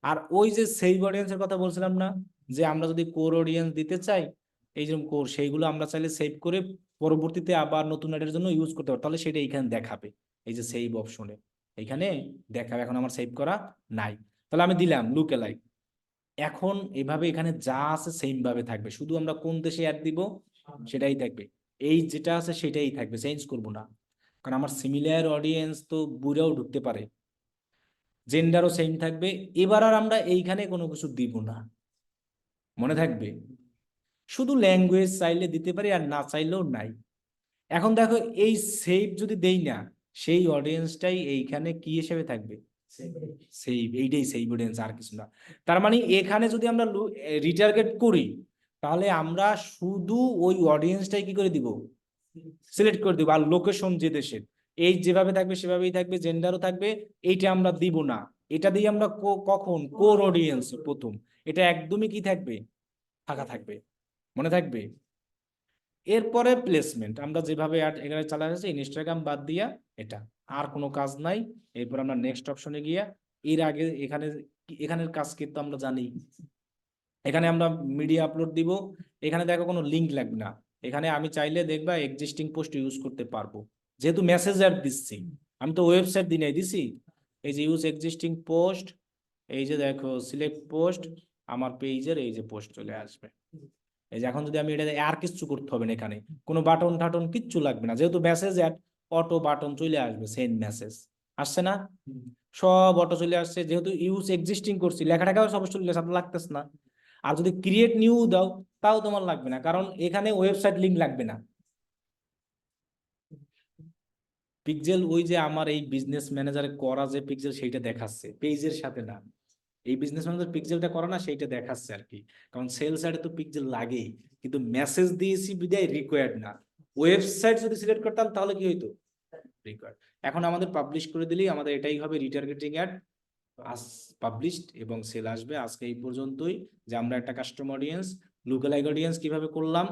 আর ওই যে সেভ অডিয়েন্সের কথা বলছিলাম না, যে আমরা যদি কোর অডিয়েন্স দিতে চাই, এই যে কোর, সেইগুলো আমরা চাইলে সেভ করে পরবর্তীতে আবার নতুন অ্যাডের জন্য ইউজ করতে পারবো, তাহলে সেটা এইখানে দেখাবে। এই যে সেভ অপশনে এইখানে দেখাবে। এখন আমার সেভ করা নাই, তাহলে আমি দিলাম লুকালাইক। এখন এভাবে এখানে যা আছে সেম ভাবে থাকবে, শুধু আমরা কোন দেশে অ্যাড দিব সেটাই থাকবে। এই যেটা আছে সেটাই থাকবে, চেঞ্জ করব না। কারণ আমার সিমিলার অডিয়েন্স তো বুড়াও ঢুকতে পারে। জেন্ডারও সেম থাকবে। এবার আর আমরা এইখানে কোনো কিছু দিব না, মনে থাকবে। শুধু ল্যাঙ্গুয়েজ চাইলে দিতে পারি, আর না চাইলেও নাই। এখন দেখো এই সেভ যদি দেই না, সেই অডিয়েন্সটাই এইখানে কি হিসেবে থাকবে, সেভ। এইটাই সেভ অডিয়েন্স, আর কিছু না। তার মানে এখানে যদি আমরা রিটার্গেট করি, তাহলে আমরা শুধু ওই অডিয়েন্সটাই কি করে দিব, সিলেক্ট করে দিব। আর লোকেশন যে দেশের, এই যেভাবে থাকবে সেভাবেই থাকবে, জেন্ডারও থাকবে। এইটা আমরা দিব না। এটা দিয়ে আমরা কখন কোর অডিয়েন্স প্রথম, এটা একদমই কি থাকবে, ফাঁকা থাকবে, মনে থাকবে। এরপরে প্লেসমেন্ট আমরা যেভাবে এখানে চালা যাচ্ছে, ইনস্টাগ্রাম বাদ দিয়া এটা আর কোনো কাজ নাই। এরপর আমরা নেক্সট অপশনে গিয়া, এর আগে এখানে এখানের কাজ কিন্তু আমরা জানি। এখানে আমরা মিডিয়া আপলোড দিব। এখানে দেখো কোনো লিঙ্ক লাগবে না। এখানে আমি চাইলে দেখবা এক্সিস্টিং পোস্ট ইউজ করতে পারবো, যেহেতু মেসেজ অ্যাড দিচ্ছি। আমি তো ওয়েবসাইট দিনে দিছি। এই যে ইউজ এক্সিস্টিং পোস্ট, এই যে দেখো সিলেক্ট পোস্ট, আমার পেজের এই যে পোস্ট চলে আসবে। এই যে এখন যদি আমি এটা আর কিছু করতে হবে না, এখানে কোনো বাটন টাটন কিচ্ছু লাগবে না, যেহেতু মেসেজ অ্যাড, অটো বাটন চলে আসবে, সেন্ড মেসেজ আসছে না, সব অটো চলে আসছে। যেহেতু ইউজ এক্সিস্টিং করছি, লেখাটাকেও সব চলে সাথে লাগতেছে না। আর যদি ক্রিয়েট নিউ দাও, তাও তোমার লাগবে না, কারণ এখানে ওয়েবসাইট লিঙ্ক লাগবে না। পিক্সেল ওই যে আমার এই বিজনেস ম্যানেজারে করা যে পিক্সেল সেইটা দেখাচ্ছে, পেজের সাথে না। এই বিজনেস ম্যানেজার পিক্সেলটা করে না, সেইটা দেখাচ্ছে আর কি। কারণ সেল সাইডে তো পিক্সেল লাগেই, কিন্তু মেসেজ দিয়েছি বিদায় রিকোয়ার্ড না। ওয়েবসাইট যদি সিলেক্ট করতাম তাহলে কি হইতো, রিকোয়ার্ড। এখন আমাদের পাবলিশ করে দিলেই আমাদের এটাই হবে রিটার্গেটিং অ্যাড আজ পাবলিশড, এবং সেল আসবে। আজকে এই পর্যন্তই, যে আমরা একটা কাস্টমার অডিয়েন্স, লুকালাইক অডিয়েন্স কিভাবে করলাম,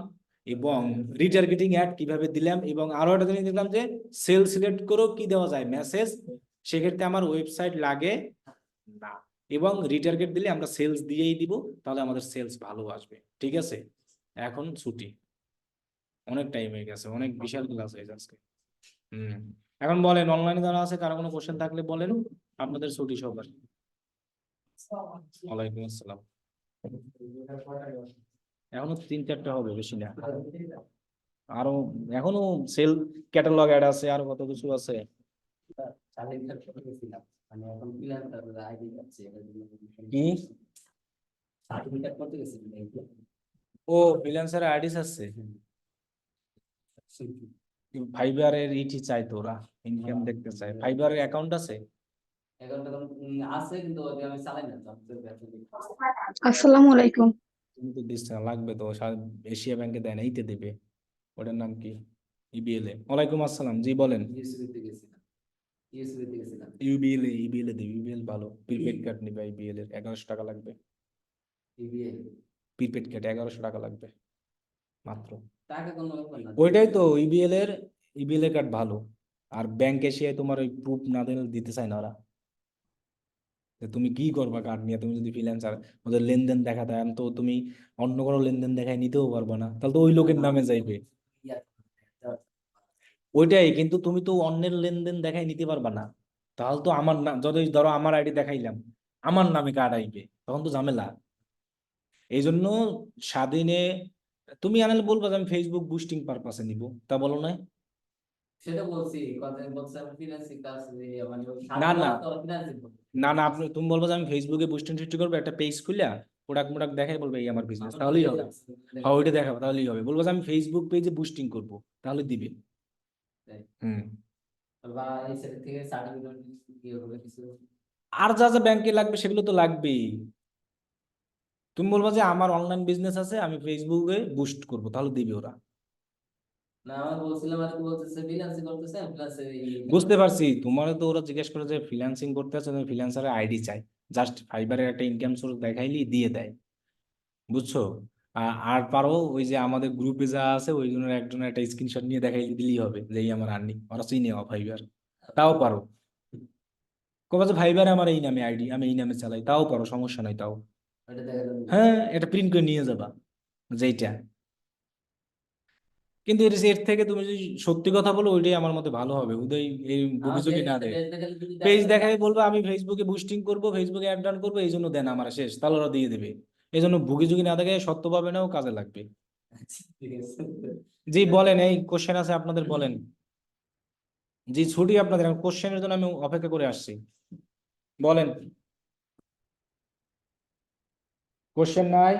এবং রিটার্গেটিং অ্যাড কিভাবে দিলাম, এবং আরো একটা জিনিস দেখলাম যে সেল সিলেক্ট করেও কি দেওয়া যায়, মেসেজ। সেক্ষেত্রে আমার ওয়েবসাইট লাগে না, এবং রিটার্গেট দিলে আমরা সেলস দিয়েই দিব, তাহলে আমাদের সেলস ভালো আসবে। ঠিক আছে, এখন ছুটি, অনেক টাইম হয়ে গেছে, অনেক বিশাল ক্লাস হয়ে যাচ্ছে। এখন বলেন, অনলাইনে যারা আছে কারো কোনো কোশ্চেন থাকলে বলেন, আপনাদের ছুটি সবার। ওয়ালাইকুম আসসালাম। এখনো 3-4টা হবে, বেশি না। আরো এখনো সেল ক্যাটালগ অ্যাড আছে, আর কত কিছু আছে। মানে এখন ফ্রিল্যান্সার আইডি আছে এটার জন্য কি? সার্টিফিকেট করতে গেছি ও, ফ্রিল্যান্সার আইডিস আছে। ফাইবারের ইটি চাই তো, ওরা ইনকাম দেখতে চায়। ফাইবারের অ্যাকাউন্ট আছে? এখন তখন আছে কিন্তু ওটা আমি চালাই না তো, আমি তো ব্যবসা করি। আসসালামু আলাইকুম। তুমি তো দিচ্ছে না, লাগবে তো। এশিয়া ব্যাংকে দেয় না, এইতে দেবে। ওটার নাম কি? ইবিএল এ। ওয়ালাইকুম আসসালাম, জি বলেন। ইউএসবিতে গেছিলাম, ইউএসবিতে গেছিলাম। ইবিএল এ দেবে, ইবিএল ভালো। প্রিপেড কার্ড নিবে, ইবিএল এর 1100 টাকা লাগবে। ইবিএল প্রিপেড কার্ড 1100 টাকা লাগবে মাত্র। টাকা কোনো ব্যাপার না। ওইটাই তো, ইবিএল এর কার্ড ভালো। আর ব্যাংক এশিয়ায় তোমার ওই প্রুফ না দিলে দিতে চায় না ওরা। যে তুমি কি করবা কার্ড নিয়ে, তুমি যদি ফ্রিল্যান্সার ওদের লেনদেন দেখাতে হয়, তো তুমি অন্য কোনো লেনদেন দেখায় নিতেও পারবা না, তাহলে তো ওই লোকের নামে যাইবে। ওইটাই, কিন্তু তুমি তো অন্যের লেনদেন দেখাই নিতে পারবা না। তাহলে তো আমার নাম, যদি ধরো আমার আইডি দেখাইলাম, আমার নামে কার্ড আইবে, তখন তো ঝামেলা। এই জন্য স্বাধীনে তুমি আনালে বলবা যে আমি ফেসবুক বুস্টিং পারপাসে নিব, তা বলো না? সেটা বলছি, কথা বলছি আমি ফ্রিল্যান্সিং কাজ মানে না না ফ্রিল্যান্সিং করব। না না, তুমি বলবো যে আমি ফেসবুকে বুস্টিং টুস্টিং করবো, একটা পেজ খুলে প্রোডাক্ট মোডাক্ট দেখাই বলবে এই আমার বিজনেস, তাহলেই হবে। হ্যাঁ, ওইটা দেখাবো, তাহলেই হবে। বলবো যে আমি ফেসবুক পেজে বুস্টিং করব, তাহলে দিবে। হুম। বা এই সাইড থেকে সার্টিফিকেট কি হবে কিছু। আর যা যা ব্যাংকে লাগবে সেগুলো তো লাগবেই। তুমি বলবো যে আমার অনলাইন বিজনেস আছে, আমি ফেসবুকে বুস্ট করব, তাহলে দিবে ওরা। না আমি বলছিলাম আর কি বলতেছে ফ্রিল্যান্সিং করতেছে, ফ্রিল্যান্সের বুঝতে পারছি, তোমার তো ওরা জিজ্ঞেস করে যে ফ্রিল্যান্সিং করতে আছে, তুমি ফ্রিল্যান্সারের আইডি চাই, জাস্ট ফাইবারের একটা ইনকাম সোর্স দেখাইলি দিয়ে দেয়, বুঝছো? আর পারো ওই যে আমাদের গ্রুপে যা আছে ওই জন্য একজনের একটা স্ক্রিনশট নিয়ে দেখাইলে দিলেই হবে যে এই আমার আর্নিং, ওরা চিনে ফাইবার, তাও পারো। কবে যে ফাইবার আমার এই নামে আইডি, আমি এই নামে চালাই, তাও পারো, সমস্যা নাই তাও। ওটা দেখা যাবে। হ্যাঁ, এটা প্রিন্ট করে নিয়ে যাবা যেইটা। কিন্তু এর থেকে তুমি যদি সত্যি কথা বলো, ওইটাই আমার মতে ভালো হবে। উদয় এই আমার অভিযোগই না দেয়, পেজ দেখালে যদি পেজ দেখা দেখাই বলবো আমি ফেসবুকে বুস্টিং করব, ফেসবুকে অ্যাড রান করবো, এই জন্য দেন আমার শেষ, তাহলে ওরা দিয়ে দেবে। এই জন্য ভুগিঝুগি না দেখে সত্য পাবে নাও কাজে লাগবে। ঠিক আছে। জি বলেন, এই কোশ্চেন আছে আপনাদের, বলেন। জি ছুটি আপনাদের, কোশ্চেনের জন্য আমি অপেক্ষা করে আসছি, বলেন। কোশ্চেন নাই?